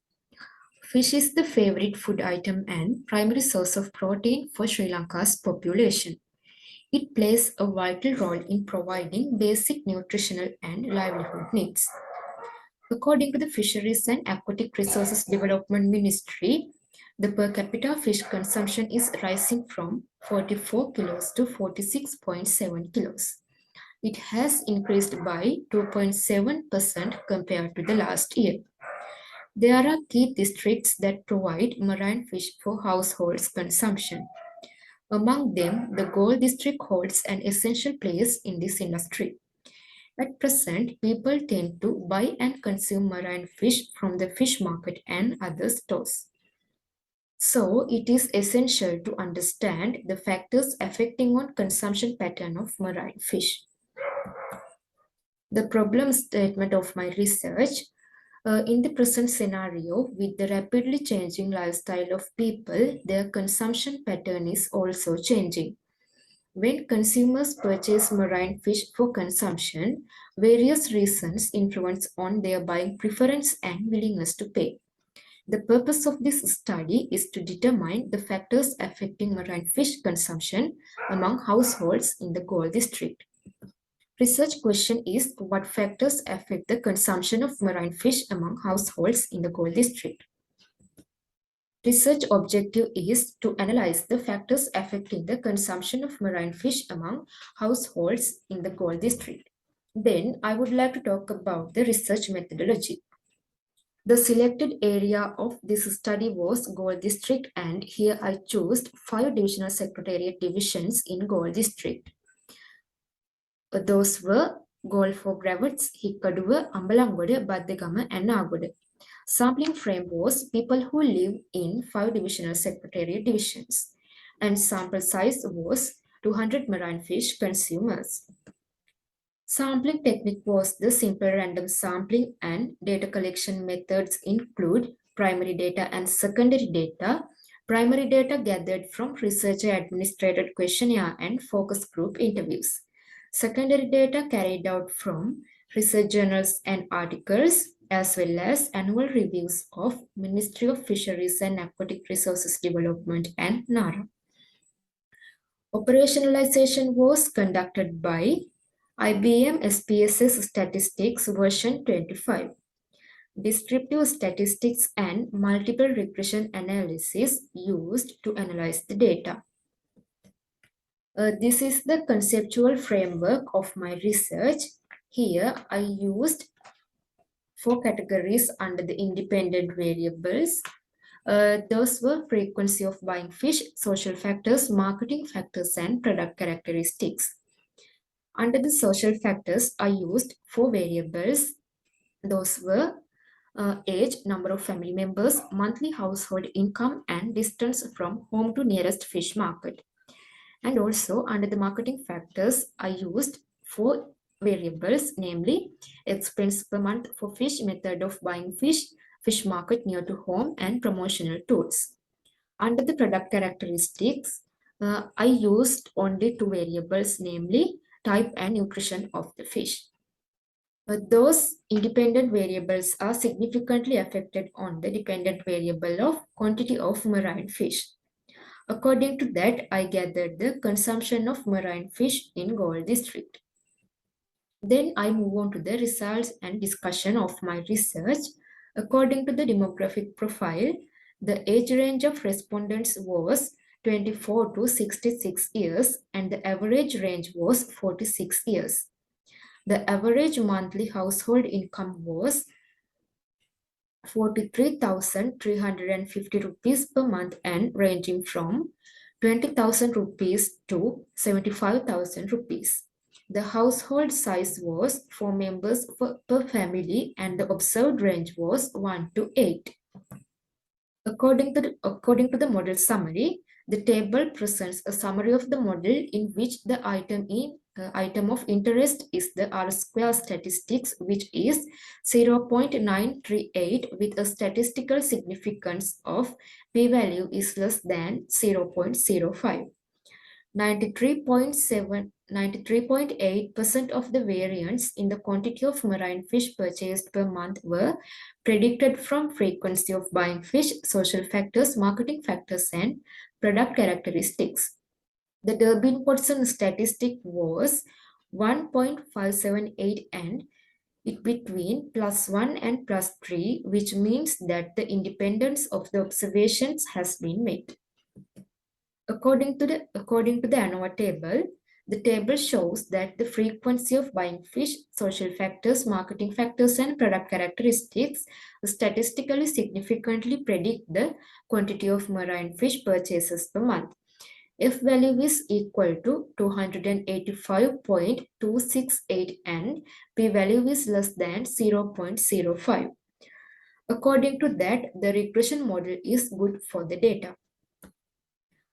Fish is the favorite food item and primary source of protein for Sri Lanka's population. It plays a vital role in providing basic nutritional and livelihood needs. According to the Fisheries and Aquatic Resources Development Ministry, the per capita fish consumption is rising from 44 kilos to 46.7 kilos. It has increased by 2.7% compared to the last year. There are key districts that provide marine fish for households consumption. Among them, the Gold District holds an essential place in this industry. At present, people tend to buy and consume marine fish from the fish market and other stores. So, it is essential to understand the factors affecting on consumption pattern of marine fish. The problem statement of my research, in the present scenario, with the rapidly changing lifestyle of people, their consumption pattern is also changing. When consumers purchase marine fish for consumption, various reasons influence on their buying preference and willingness to pay. The purpose of this study is to determine the factors affecting marine fish consumption among households in the Gold District. Research question is, what factors affect the consumption of marine fish among households in the Gold District? Research objective is to analyze the factors affecting the consumption of marine fish among households in the Gold District. Then I would like to talk about the research methodology. The selected area of this study was Gold District, and here I chose 5 divisional secretariat divisions in Gold District. Those were Golfo Gravats, Hikkaduwa, Ambalangoda, Baddegama, and Nagoda. Sampling frame was people who live in 5 divisional secretariat divisions, and sample size was 200 marine fish consumers. Sampling technique was the simple random sampling, and data collection methods include primary data and secondary data. Primary data gathered from researcher-administered questionnaire and focus group interviews. Secondary data carried out from research journals and articles, as well as annual reviews of Ministry of Fisheries and Aquatic Resources Development and NARA. Operationalization was conducted by IBM SPSS Statistics version 25. Descriptive statistics and multiple regression analysis used to analyze the data. This is the conceptual framework of my research. Here I used 4 categories under the independent variables. Those were frequency of buying fish, social factors, marketing factors, and product characteristics. Under the social factors, I used 4 variables. Those were age, number of family members, monthly household income, and distance from home to nearest fish market. And also under the marketing factors, I used 4 variables, namely expense per month for fish, method of buying fish, fish market near to home, and promotional tools. Under the product characteristics, I used only 2 variables, namely type and nutrition of the fish. Those independent variables are significantly affected on the dependent variable of quantity of marine fish. According to that, I gathered the consumption of marine fish in Gold District. Then I move on to the results and discussion of my research. According to the demographic profile, the age range of respondents was 24 to 66 years, and the average range was 46 years. The average monthly household income was 43,350 rupees per month and ranging from 20,000 rupees to 75,000 rupees. The household size was 4 members per family, and the observed range was 1 to 8. According to the model summary, the table presents a summary of the model in which the item of interest is the R-square statistics, which is 0.938 with a statistical significance of p-value is less than 0.05. 93.8% of the variance in the quantity of marine fish purchased per month were predicted from frequency of buying fish, social factors, marketing factors, and product characteristics. The Durbin-Watson statistic was 1.578 and it between +1 and +3, which means that the independence of the observations has been met. According to the ANOVA table, the table shows that the frequency of buying fish, social factors, marketing factors, and product characteristics statistically significantly predict the quantity of marine fish purchases per month. F value is equal to 285.268 and P value is less than 0.05. According to that, the regression model is good for the data.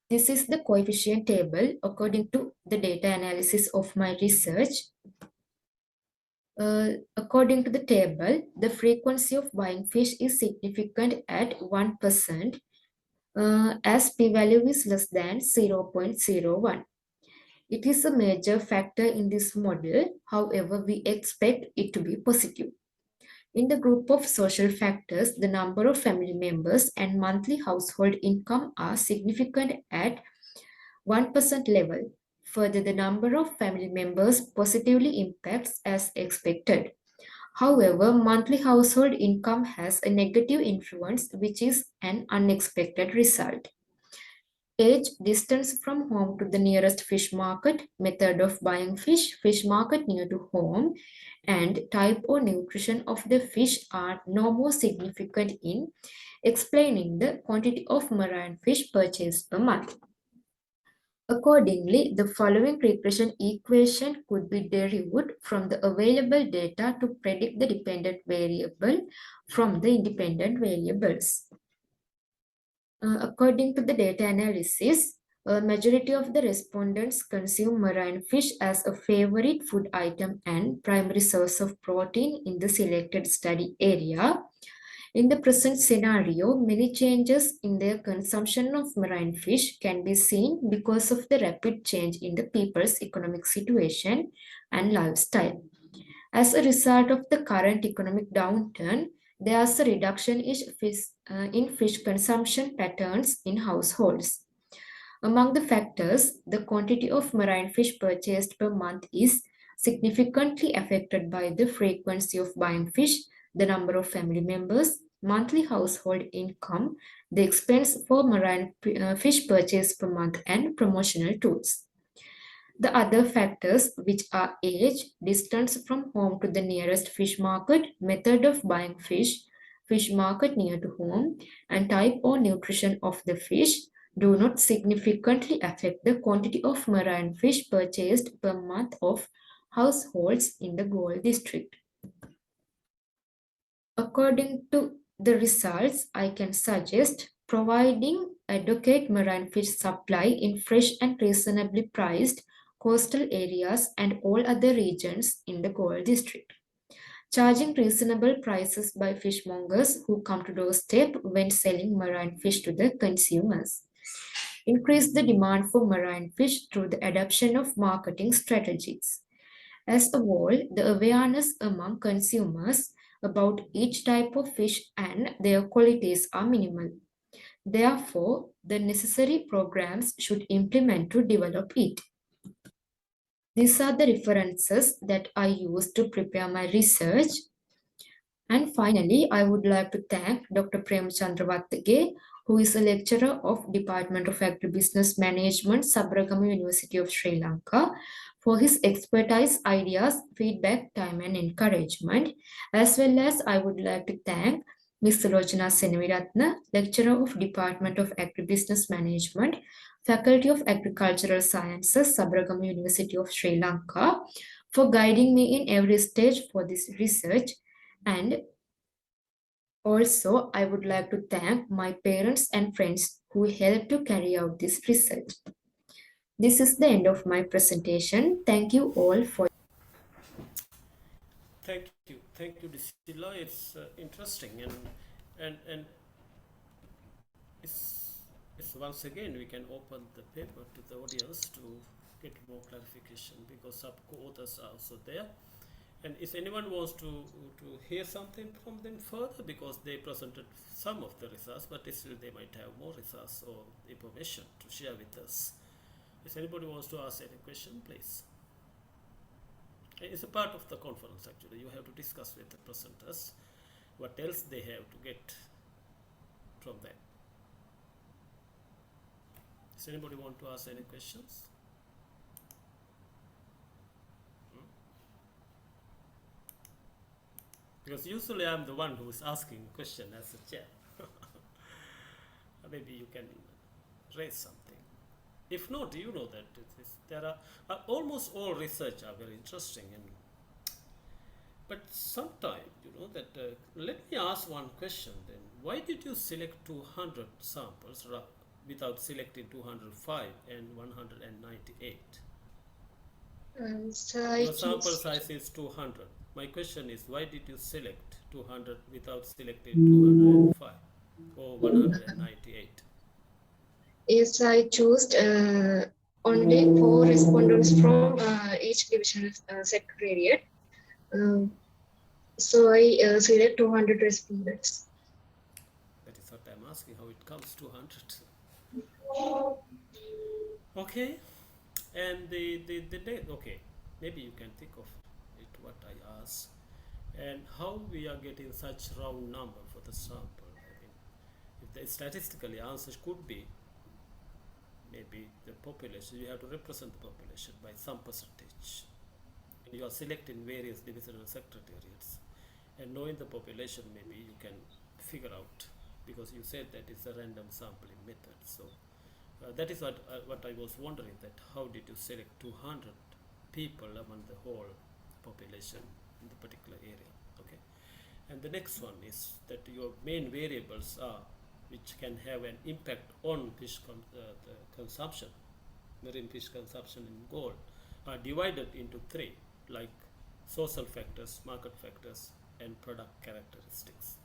This is the coefficient table according to the data analysis of my research. According to the table, the frequency of buying fish is significant at 1%, as p-value is less than 0.01. It is a major factor in this model, however, we expect it to be positive. In the group of social factors, the number of family members and monthly household income are significant at 1% level. Further, the number of family members positively impacts as expected. However, monthly household income has a negative influence, which is an unexpected result. Age, distance from home to the nearest fish market, method of buying fish, fish market near to home, and type or nutrition of the fish are no more significant in explaining the quantity of marine fish purchased per month. Accordingly, the following regression equation could be derived from the available data to predict the dependent variable from the independent variables. According to the data analysis, a majority of the respondents consume marine fish as a favorite food item and primary source of protein in the selected study area. In the present scenario, many changes in their consumption of marine fish can be seen because of the rapid change in the people's economic situation and lifestyle. As a result of the current economic downturn, there is a reduction in fish consumption patterns in households. Among the factors, the quantity of marine fish purchased per month is significantly affected by the frequency of buying fish, the number of family members, monthly household income, the expense for marine fish purchase per month, and promotional tools. The other factors, which are age, distance from home to the nearest fish market, method of buying fish, fish market near to home, and type or nutrition of the fish, do not significantly affect the quantity of marine fish purchased per month of households in the goal district. According to the results, I can suggest providing adequate marine fish supply in fresh and reasonably priced coastal areas and all other regions in the goal district. Charging reasonable prices by fishmongers who come to doorstep when selling marine fish to the consumers. Increase the demand for marine fish through the adoption of marketing strategies. As a whole, the awareness among consumers about each type of fish and their qualities are minimal. Therefore, the necessary programs should implement to develop it. These are the references that I used to prepare my research. And finally, I would like to thank Dr. Prem Chandravathige, who is a lecturer of Department of Agribusiness Management, Sabaragama University of Sri Lanka, for his expertise, ideas, feedback, time, and encouragement. As well as I would like to thank Ms. Sulochana Senaviratna, lecturer of Department of Agribusiness Management, Faculty of Agricultural Sciences, Sabaragama University of Sri Lanka, for guiding me in every stage for this research. And also, I would like to thank my parents and friends who helped to carry out this research. This is the end of my presentation. Thank you all for. Thank you, Disila. It's interesting and it's once again we can open the paper to the audience to get more clarification because sub co-authors are also there. And if anyone wants to hear something from them further, because they presented some of the results, but still they might have more results or information to share with us. If anybody wants to ask any question, please. It's a part of the conference actually. You have to discuss with the presenters what else they have to get from them. Does anybody want to ask any questions? Because usually I'm the one who is asking question as a chair. Maybe you can raise something. If not, you know that there are almost all research are very interesting, and but sometimes you know that. Let me ask one question then. Why did you select 200 samples without selecting 205 and 198? So I Your sample choose size is 200. My question is, why did you select 200 without selecting 205 or 198? yes, I chose only 4 respondents from each divisional secretariat. Um, so I select 200 respondents. That is what I'm asking, how it comes 200. Okay, and the date, okay, maybe you can think of it, what I asked, and how we are getting such round number for the sample. I mean, if the statistically answers could be maybe the population, you have to represent the population by some percentage. And you are selecting various divisional secretariats, and knowing the population, maybe you can figure out, because you said that it's a random sampling method. So that is what I was wondering, that how did you select 200 people among the whole population in the particular area. Okay, and the next one is that your main variables are which can have an impact on fish the consumption, marine fish consumption in gold, are divided into three, like social factors, market factors, and product characteristics.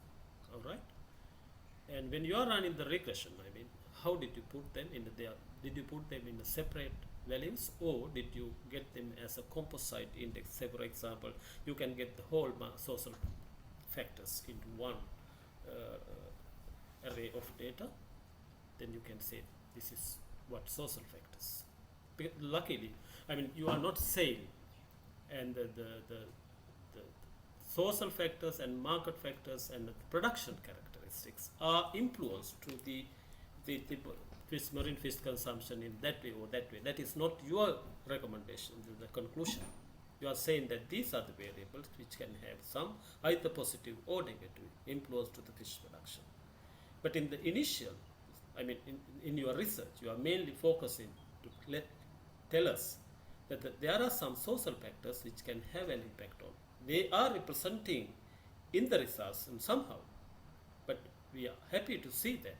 All right. And when you are running the regression, I mean, how did you put them in there? Did you put them in the separate values, or did you get them as a composite index? Say, for example, you can get the whole social factors into one array of data. Then you can say this is what social factors. Luckily, I mean, you are not saying, and the social factors and market factors and the production characteristics are influenced to the fish, marine fish consumption in that way or that way. That is not your recommendation, the conclusion. You are saying that these are the variables which can have some either positive or negative influence to the fish production. But in the initial, I mean, in your research, you are mainly focusing to tell us that there are some social factors which can have an impact on. They are representing in the results and somehow, but we are happy to see that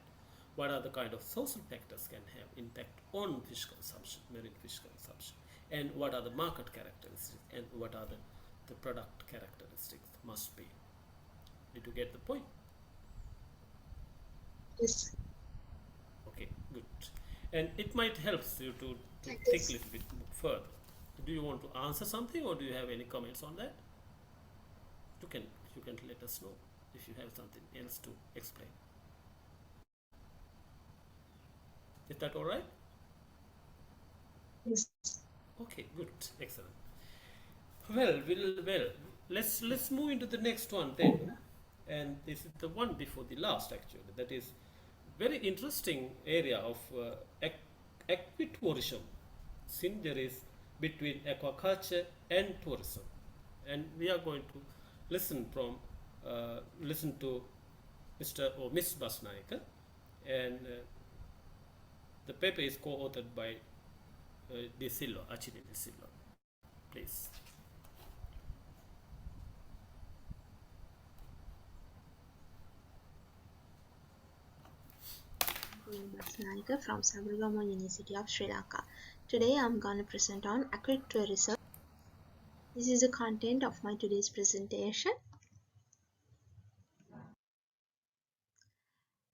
what are the kind of social factors can have impact on fish consumption, marine fish consumption, and what are the market characteristics and what are the product characteristics must be. Did you get the point? Yes. Okay, good. And it might help you to Like think this. a little bit further. Do you want to answer something, or do you have any comments on that? You can let us know if you have something else to explain. Is that all right? Yes. Okay, good, excellent. Well, let's move into the next one then, and this is the one before the last actually. That is very interesting area of aquitourism, synergies between aquaculture and tourism, and we are going to listen to Mr. or Miss Basnaika, and the paper is co-authored by De Silva, Achille De Silva. Please. Basnaika from Sabaragamuwa University of Sri Lanka. Today I'm going to present on aquitourism. This is the content of my today's presentation.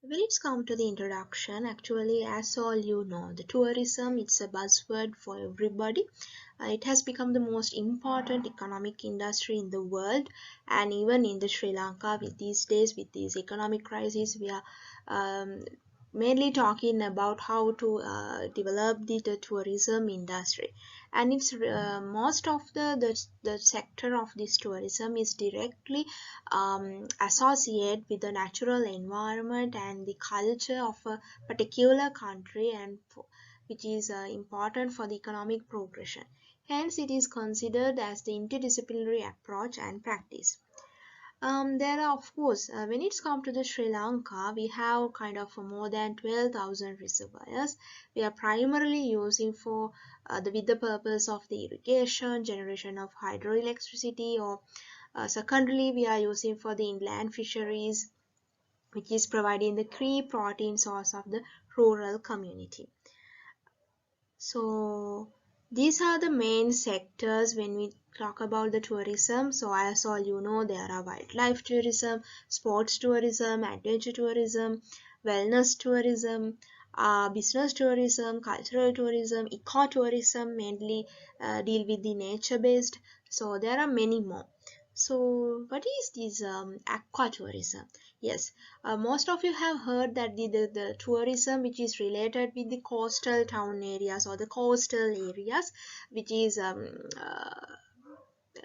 When it's come to the introduction, actually, as all you know, the tourism, it's a buzzword for everybody. It has become the most important economic industry in the world, and even in the Sri Lanka with these days, with this economic crisis, we are mainly talking about how to develop the tourism industry. And it's most of the sector of this tourism is directly associated with the natural environment and the culture of a particular country, and which is important for the economic progression. Hence, it is considered as the interdisciplinary approach and practice. There are, of course, when it's come to the Sri Lanka, we have kind of more than 12,000 reservoirs. We are primarily using for with the purpose of the irrigation, generation of hydroelectricity, or secondarily we are using for the inland fisheries, which is providing the key protein source of the rural community. So these are the main sectors when we talk about the tourism. So as all you know, there are wildlife tourism, sports tourism, adventure tourism, wellness tourism, business tourism, cultural tourism, ecotourism, mainly deal with the nature based. So there are many more. So what is this aqua tourism? Yes, most of you have heard that the tourism which is related with the coastal town areas or the coastal areas, which is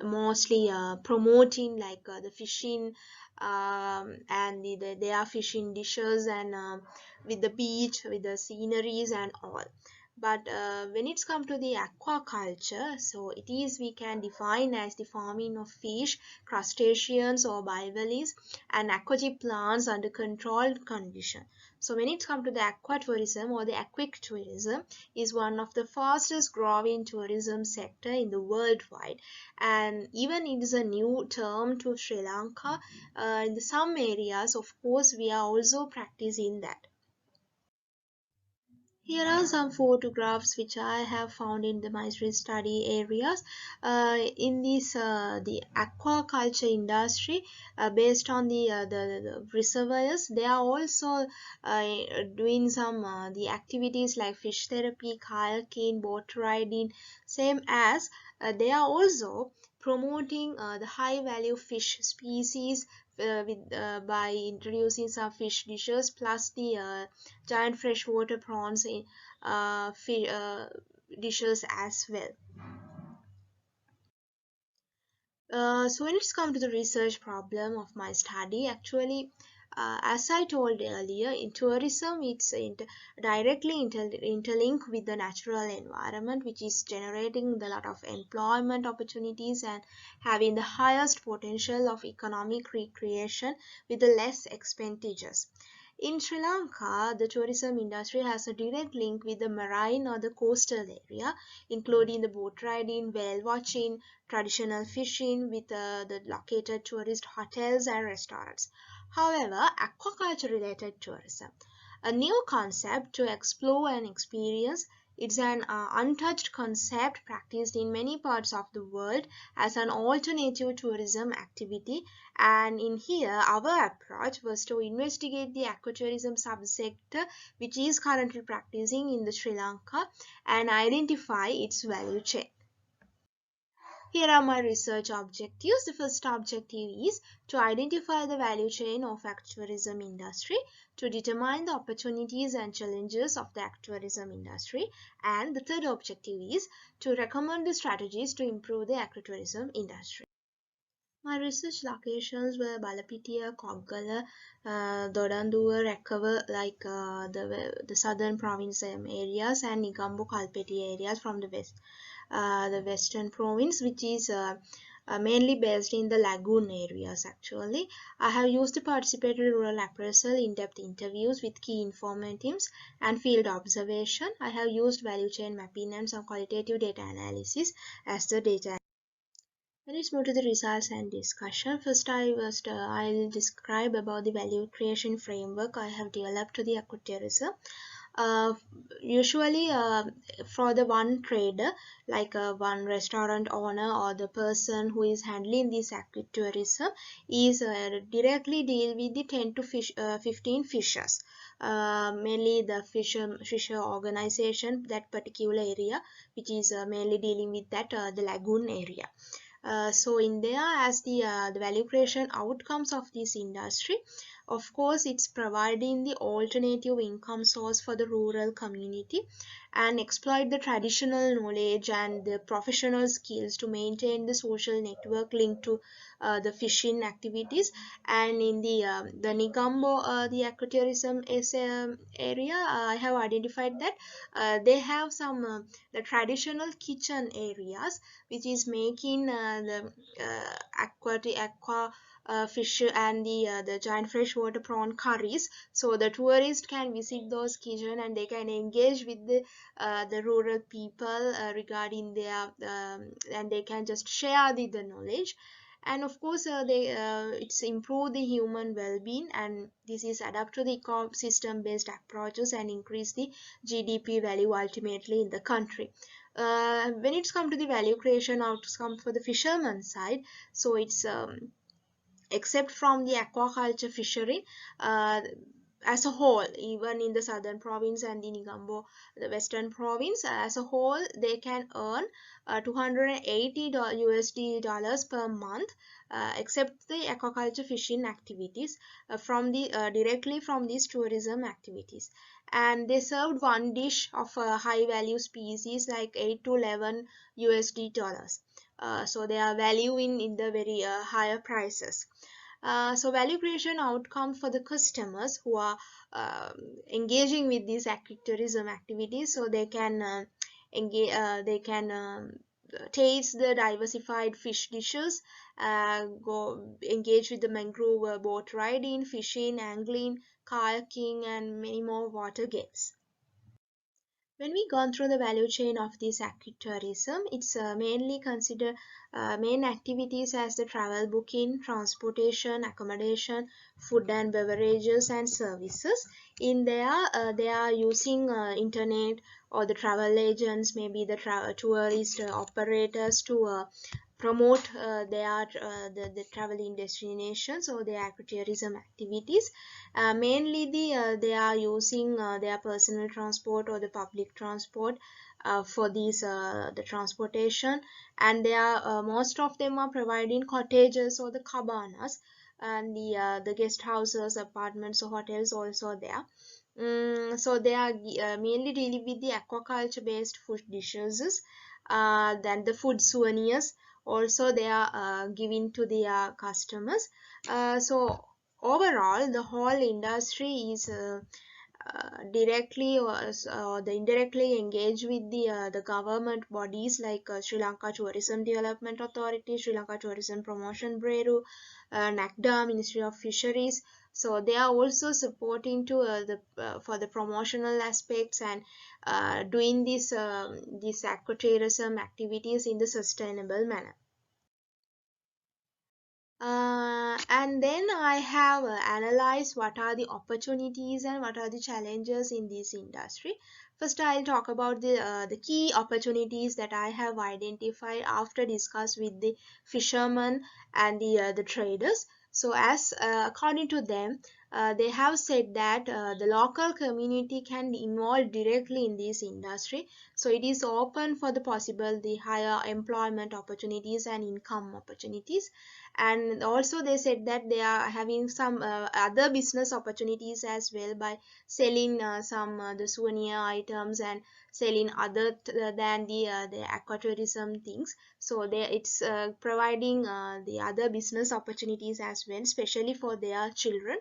mostly promoting like the fishing, and they are fishing dishes and with the beach, with the sceneries and all. But when it's come to the aquaculture, so it is, we can define as the farming of fish, crustaceans or bivalves and aquatic plants under controlled condition. So when it comes to the aquatourism or the aquatic tourism, is one of the fastest growing tourism sector in the worldwide, and even it is a new term to Sri Lanka. In some areas, of course, we are also practicing that. Here are some photographs which I have found in the my study areas. In this the aquaculture industry, based on the reservoirs, they are also doing some the activities like fish therapy, kayaking, boat riding, same as they are also promoting the high value fish species by introducing some fish dishes plus the giant freshwater prawns in dishes as well. So when it's come to the research problem of my study, actually, as I told earlier, in tourism, it's directly interlinked with the natural environment, which is generating a lot of employment opportunities and having the highest potential of economic recreation with the less expenditures. In Sri Lanka, the tourism industry has a direct link with the marine or the coastal area, including the boat riding, whale watching, traditional fishing with the located tourist hotels and restaurants. However, aquaculture related tourism, a new concept to explore and experience, it's an untouched concept practiced in many parts of the world as an alternative tourism activity. And in here, our approach was to investigate the aquatourism subsector, which is currently practicing in the Sri Lanka, and identify its value chain. Here are my research objectives. The first objective is to identify the value chain of aquatourism industry, to determine the opportunities and challenges of the aquatourism industry, and the third objective is to recommend the strategies to improve the aquatourism industry. My research locations were Balapitiya, Koggala, Dodanduwa, Rekava, like the southern province areas, and Nigambo, Kalpeti areas from the western province, which is mainly based in the lagoon areas. Actually, I have used the participated rural appraisal, in-depth interviews with key informatives, and field observation. I have used value chain mapping and some qualitative data analysis as the data. When it's moved to the results and discussion, first I'll describe about the value creation framework I have developed to the aquatourism. Usually for the one trader, like one restaurant owner or the person who is handling this aquatourism is directly deal with the 10 to 15 fishers, mainly the fisher organization, that particular area, which is mainly dealing with that the lagoon area. So in there, as the value creation outcomes of this industry, of course it's providing the alternative income source for the rural community and exploit the traditional knowledge and the professional skills to maintain the social network linked to the fishing activities. And in the Nigambo, the aquatourism is area, I have identified that they have some the traditional kitchen areas, which is making the aqua fish and the giant freshwater prawn curries. So the tourists can visit those kitchen and they can engage with the rural people regarding their and they can just share the knowledge. And of course it's improve the human well-being, and this is adapt to the ecosystem based approaches and increase the GDP value ultimately in the country. When it's come to the value creation outcome for the fisherman side, so it's except from the aquaculture fishery, uh, as a whole, even in the southern province and the Nigambo, the western province, as a whole, they can earn $280 per month, except the aquaculture fishing activities from the directly from these tourism activities. And they served one dish of a high value species like 8 to 11 USD dollars. So they are valuing in the very higher prices. So value creation outcome for the customers who are engaging with these tourism activities, so they can engage, they can taste the diversified fish dishes, go engage with the mangrove boat riding, fishing, angling, kayaking, and many more water games. When we gone through the value chain of this agritourism, it's mainly consider main activities as the travel booking, transportation, accommodation, food and beverages, and services. In there, they are using internet or the travel agents, maybe the tourist operators to promote the traveling destinations or their agritourism activities. Mainly they are using their personal transport or the public transport for these the transportation, and they are most of them are providing cottages or the cabanas, and the guest houses, apartments or hotels also there. So they are mainly dealing with the aquaculture based food dishes, then the food souvenirs also they are giving to their customers. So overall the whole industry is directly or the indirectly engage with the government bodies like Sri Lanka Tourism Development Authority, Sri Lanka Tourism Promotion Bureau, NACDA, Ministry of Fisheries. So they are also supporting to the for the promotional aspects and doing this aquatourism activities in the sustainable manner. And then I have analyzed what are the opportunities and what are the challenges in this industry. First, I'll talk about the key opportunities that I have identified after discuss with the fishermen and the traders. So, as according to them, they have said that the local community can involve directly in this industry. So, it is open for the possible the higher employment opportunities and income opportunities. And also they said that they are having some other business opportunities as well by selling some the souvenir items and selling other than the aquatourism things. So they it's providing the other business opportunities as well, especially for their children.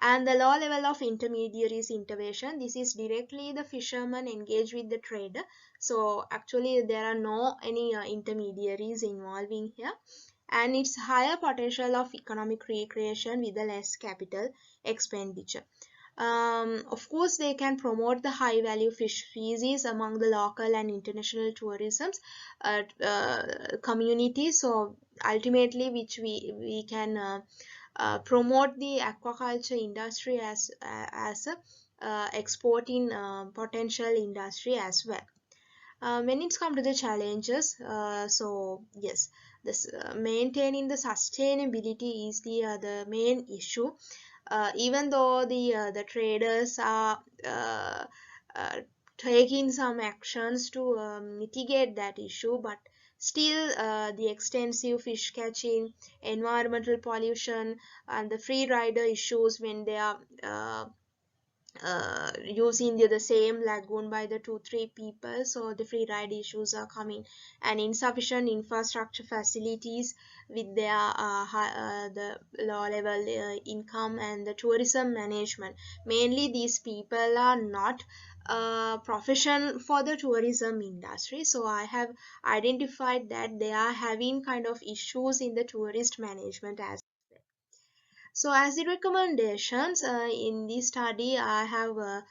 And the low level of intermediaries intervention, this is directly the fisherman engage with the trader. So actually there are no any intermediaries involving here. And its higher potential of economic recreation with the less capital expenditure. Of course, they can promote the high value fish species among the local and international tourism communities. So ultimately, which we can promote the aquaculture industry as a exporting potential industry as well. When it's come to the challenges, so yes, this maintaining the sustainability is the main issue. Even though the traders are uh, taking some actions to mitigate that issue, but still the extensive fish catching, environmental pollution, and the free rider issues when they are using the same lagoon by the 2-3 people, so the free ride issues are coming, and insufficient infrastructure facilities with their the low level income and the tourism management. Mainly these people are not profession for the tourism industry, so I have identified that they are having kind of issues in the tourist management as well. So as the recommendations in this study, I have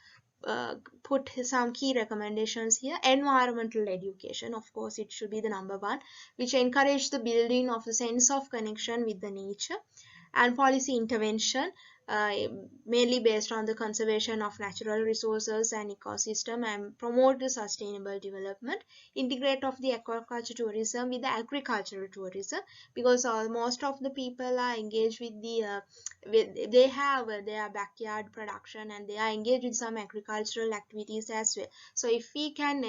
put some key recommendations here. Environmental education, of course, it should be the number one, which encourage the building of a sense of connection with the nature. And policy intervention, uh, mainly based on the conservation of natural resources and ecosystem, and promote the sustainable development. Integrate of the aquaculture tourism with the agricultural tourism, because most of the people are engaged with they have their backyard production, and they are engaged with some agricultural activities as well. So if we can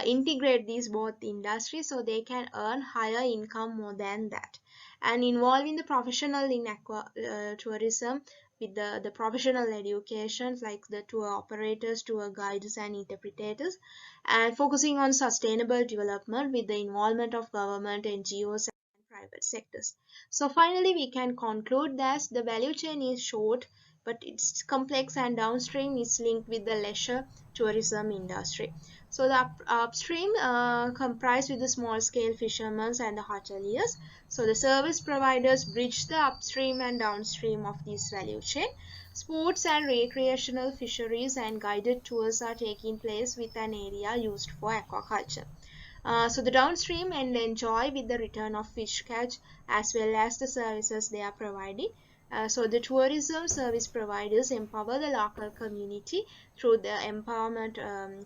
integrate these both industries, so they can earn higher income more than that. And involving the professional in aqua tourism with the professional educations, like the tour operators, tour guides and interpreters, and focusing on sustainable development with the involvement of government, NGOs and private sectors. So finally we can conclude that the value chain is short, but it's complex, and downstream is linked with the leisure tourism industry. So the upstream comprised with the small scale fishermen and the hoteliers. So the service providers bridge the upstream and downstream of this value chain. Sports and recreational fisheries and guided tours are taking place with an area used for aquaculture. So the downstream and enjoy with the return of fish catch, as well as the services they are providing. So the tourism service providers empower the local community through the empowerment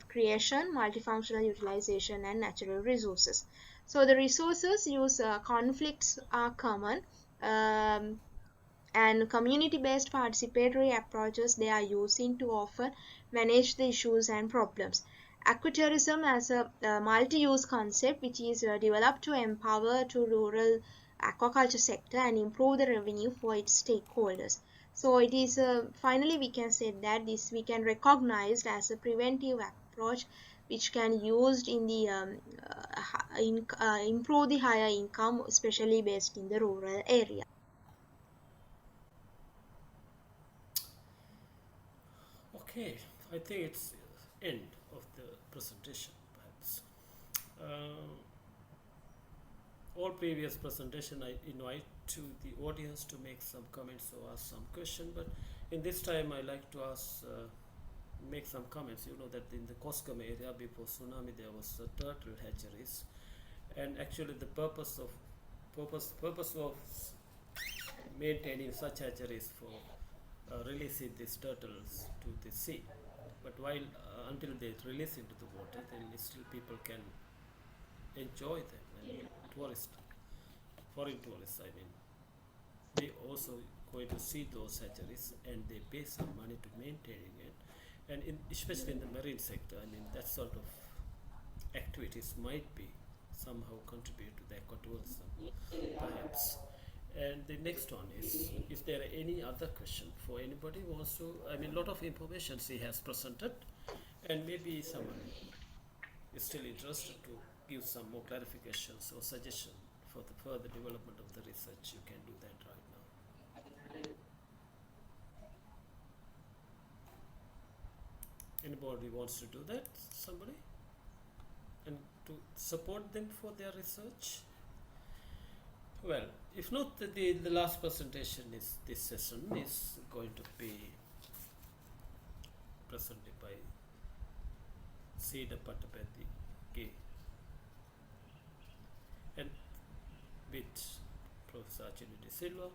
creation, multifunctional utilization and natural resources. So the resources use conflicts are common, and community-based participatory approaches they are using to often manage the issues and problems. Aquatourism as a multi-use concept, which is developed to empower to rural aquaculture sector and improve the revenue for its stakeholders. So it is finally we can say that this we can recognize as a preventive approach, which can used in the improve the higher income, especially based in the rural area. Okay, I think it's end of the presentation, perhaps. All previous presentation, I invite to the audience to make some comments or ask some question, but in this time I like to ask, make some comments. You know that in the Koskam area before tsunami there was turtle hatcheries, and actually the purpose of maintaining such hatcheries for releasing these turtles to the sea. But while until they release into the water, then still people can enjoy them, and foreign tourists, I mean, they also going to see those hatcheries, and they pay some money to maintaining it, and especially in the marine sector, I mean, that sort of activities might be somehow contribute to the ecotourism, perhaps. And the next one is there any other question for anybody who wants to? I mean, a lot of information she has presented, and maybe someone is still interested to give some more clarifications or suggestion for the further development of the research. You can do that right now. Anybody wants to do that? Somebody? And to support them for their research? Well, if not, the last presentation is this session is going to be presented by Sida Patapati K and with Professor Achiniti Silva,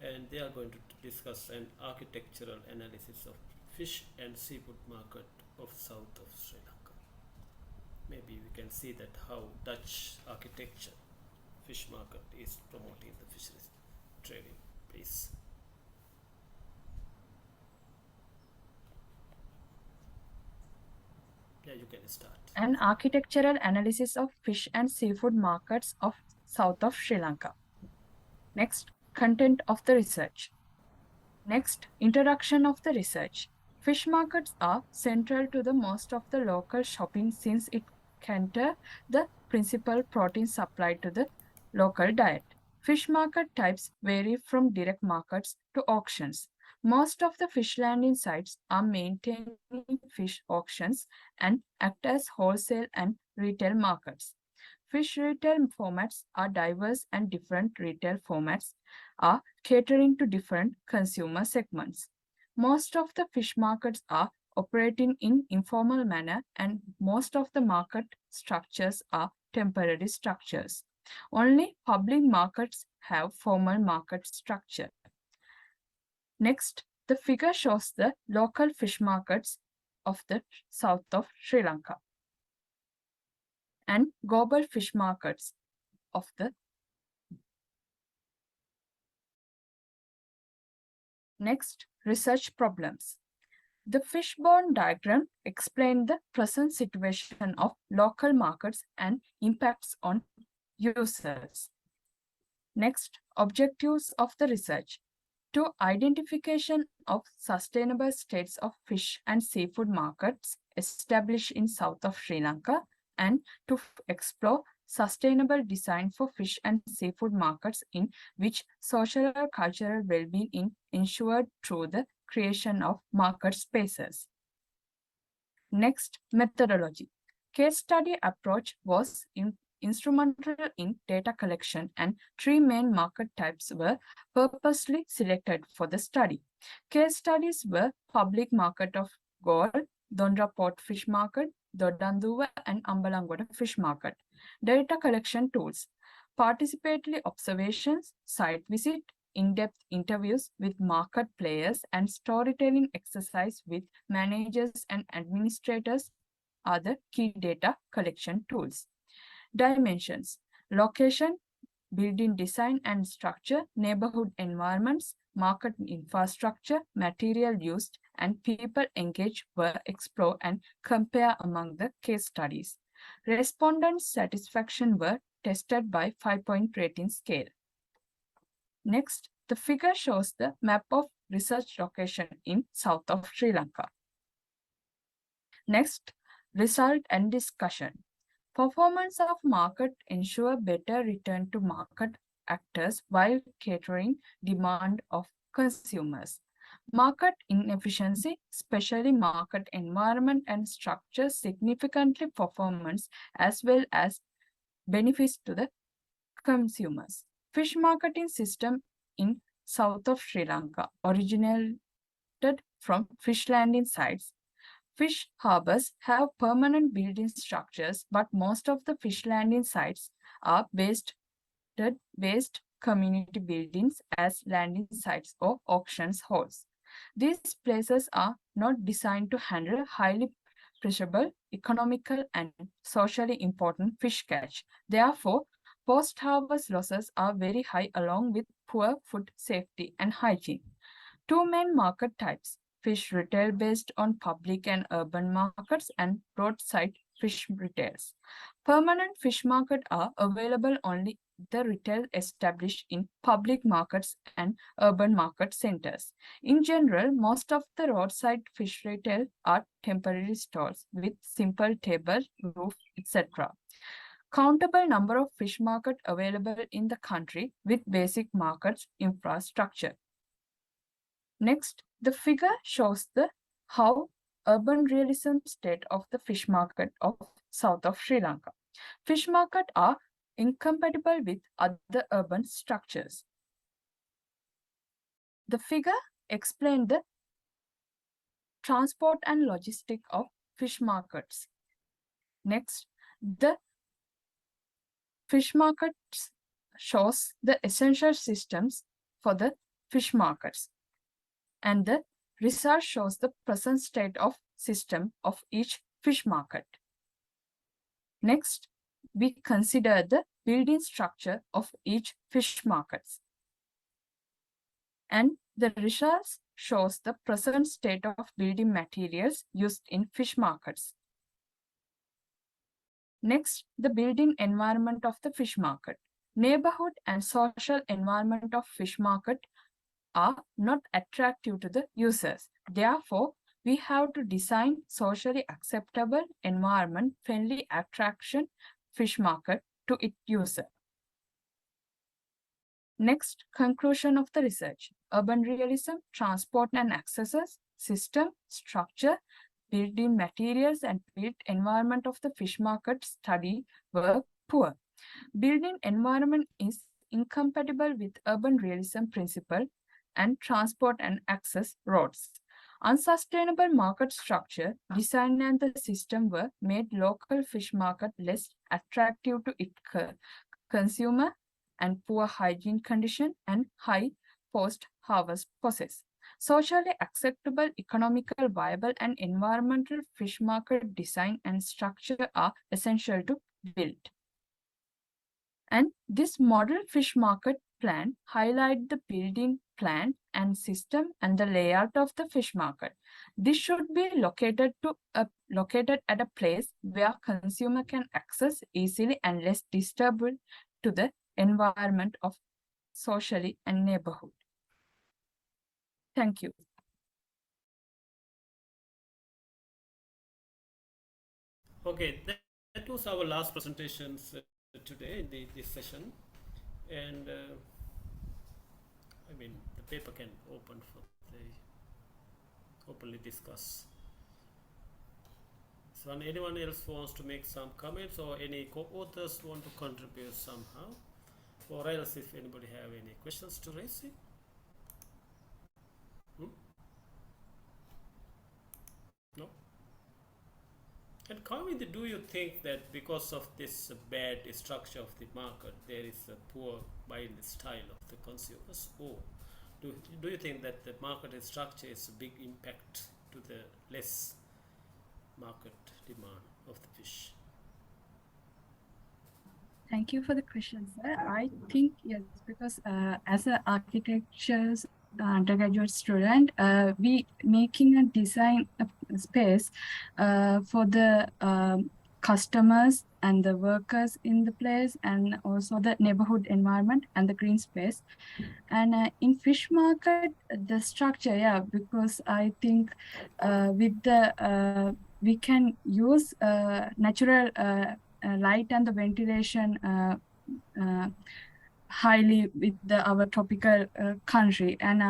and they are going to discuss an architectural analysis of fish and seafood market of south of Sri Lanka. Maybe we can see that how Dutch architecture fish market is promoting the fisheries trading. Please. Yeah, you can start. An architectural analysis of fish and seafood markets of south of Sri Lanka. Next, content of the research. Next, introduction of the research. Fish markets are central to the most of the local shopping since it cater the principal protein supply to the local diet. Fish market types vary from direct markets to auctions. Most of the fish landing sites are maintaining fish auctions and act as wholesale and retail markets. fish retail formats are diverse and different retail formats are catering to different consumer segments. Most of the fish markets are operating in informal manner and most of the market structures are temporary structures. Only public markets have formal market structure. Next, the figure shows the local fish markets of the south of Sri Lanka and global fish markets of the next research problems. The fishbone diagram explains the present situation of local markets and impacts on users. Next, objectives of the research. To identification of sustainable states of fish and seafood markets established in south of Sri Lanka and to explore sustainable design for fish and seafood markets in which social or cultural well-being is ensured through the creation of market spaces. Next, methodology. Case study approach was instrumental in data collection and three main market types were purposely selected for the study. Case studies were public market of Galle, Dondra Port Fish Market, Dodanduwa and Ambalangoda Fish Market. Data collection tools, participatory observations, site visit, in-depth interviews with market players and storytelling exercise with managers and administrators are the key data collection tools. Dimensions, location, building design and structure, neighborhood environments, market infrastructure, material used, and people engaged were explored and compared among the case studies. Respondents' satisfaction were tested by 5-point rating scale. Next, the figure shows the map of research location in south of Sri Lanka. Next, result and discussion. Performance of market ensure better return to market actors while catering demand of consumers. Market inefficiency, especially market environment and structure, significantly performance as well as benefits to the consumers. Fish marketing system in south of Sri Lanka originated from fish landing sites. Fish harbors have permanent building structures, but most of the fish landing sites are based community buildings as landing sites or auctions halls. These places are not designed to handle highly perishable, economical, and socially important fish catch. Therefore, post-harvest losses are very high along with poor food safety and hygiene. Two main market types, fish retail based on public and urban markets and roadside fish retails. Permanent fish markets are available only the retail established in public markets and urban market centers. In general, most of the roadside fish retail are temporary stalls with simple table, roof, etc. Countable number of fish markets available in the country with basic markets infrastructure. Next, the figure shows the how urban realism state of the fish market of south of Sri Lanka. Fish market are incompatible with other urban structures. The figure explains the transport and logistics of fish markets. Next, the fish markets shows the essential systems for the fish markets. And the result shows the present state of system of each fish market. Next, we consider the building structure of each fish markets. And the results shows the present state of building materials used in fish markets. Next, the building environment of the fish market. Neighborhood and social environment of fish market are not attractive to the users. Therefore, we have to design socially acceptable environment-friendly attraction fish market to its user. Next, conclusion of the research. Urban realism, transport and accesses, system, structure, building materials and built environment of the fish market study were poor. Building environment is incompatible with urban realism principle and transport and access roads. Unsustainable market structure, design and the system were made local fish market less attractive to its consumer and poor hygiene condition and high post-harvest process. Socially acceptable, economical, viable, and environmental fish market design and structure are essential to build. And this model fish market plan highlight the building plan and system and the layout of the fish market. This should be located at a place where consumer can access easily and less disturbed to the environment of socially and neighborhood. Thank you. Okay, that was our last presentations today in this session, and I mean the paper can open for the openly discuss. So anyone else wants to make some comments, or any co-authors want to contribute somehow, or else if anybody have any questions to raise it. No. And Kavindra, do you think that because of this bad structure of the market, there is a poor buying style of the consumers? Or do you think that the market structure is a big impact to the less market demand of the fish? Thank you for the question, sir. I think yes, because as an architecture undergraduate student, we making a design space for the customers and the workers in the place, and also the neighborhood environment and the green space. And in fish market, the structure, yeah, because I think with the we can use natural light and the ventilation highly with our tropical country. And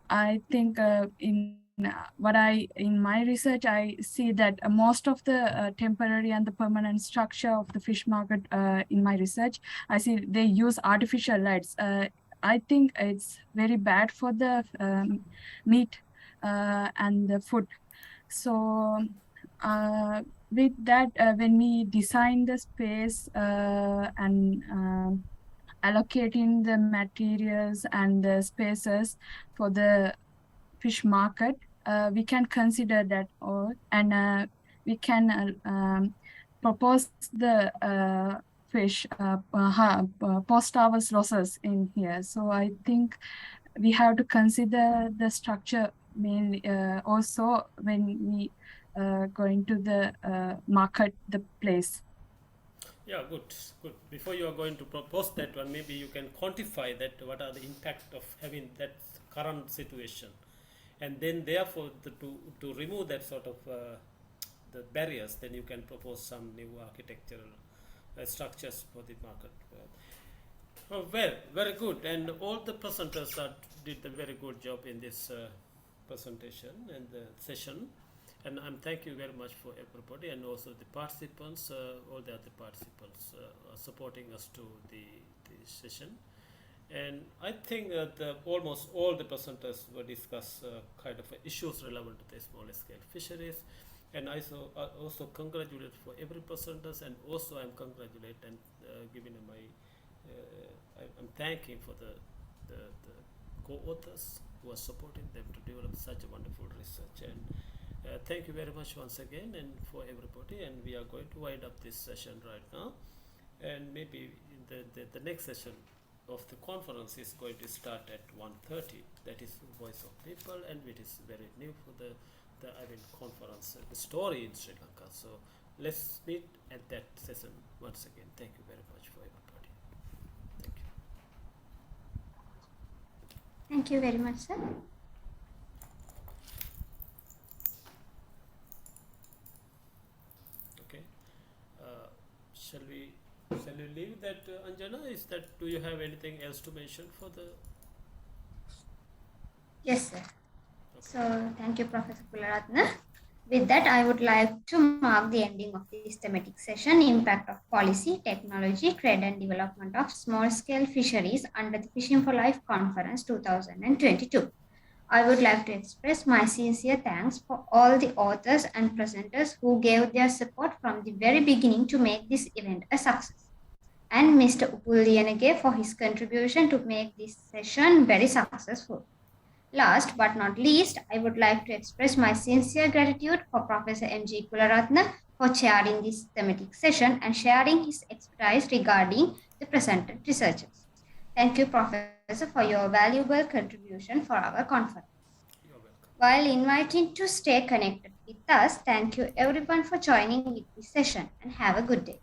I think in my research, I see that most of the temporary and the permanent structure of the fish market in my research, I see they use artificial lights. I think it's very bad for the meat and the food. So with that, when we design the space and allocating the materials and the spaces for the fish market, we can consider that all, and we can propose the fish post-harvest losses in here. So I think we have to consider the structure mainly also when we going to the market, the place. Yeah, good. Before you are going to propose that one, maybe you can quantify that, what are the impact of having that current situation, and then therefore to remove that sort of the barriers, then you can propose some new architectural structures for the market. Oh, well, very good, and all the presenters did a very good job in this presentation and the session. And I'm thank you very much for everybody, and also the participants, all the other participants supporting us to the session. And I think that almost all the presenters will discuss kind of issues relevant to the small scale fisheries. And I also congratulate for every presenters, and also I'm congratulate and giving my I'm thanking for the co-authors who are supporting them to develop such a wonderful research. And thank you very much once again, and for everybody. And we are going to wind up this session right now, and maybe the next session of the conference is going to start at 1:30. That is Voice of People, and it is very new for the conference, the story in Sri Lanka. So let's meet at that session once again. Thank you very much for everybody. Thank you. Thank you very much, sir. Okay. Shall we leave that, Anjana? Do you have anything else to mention for the? Yes, sir. Okay. So thank you, Professor Kularatna. With that, I would like to mark the ending of this thematic session, Impact of Policy, Technology, Trade and Development of Small-Scale Fisheries under the Fishing for Life Conference 2022. I would like to express my sincere thanks for all the authors and presenters who gave their support from the very beginning to make this event a success, and Mr. Upulliyanage for his contribution to make this session very successful. Last but not least, I would like to express my sincere gratitude for Professor M.G. Kularatna for chairing this thematic session and sharing his expertise regarding the presented researches. Thank you, Professor, for your valuable contribution for our conference. You're welcome. While inviting to stay connected with us, thank you everyone for joining with this session and have a good day.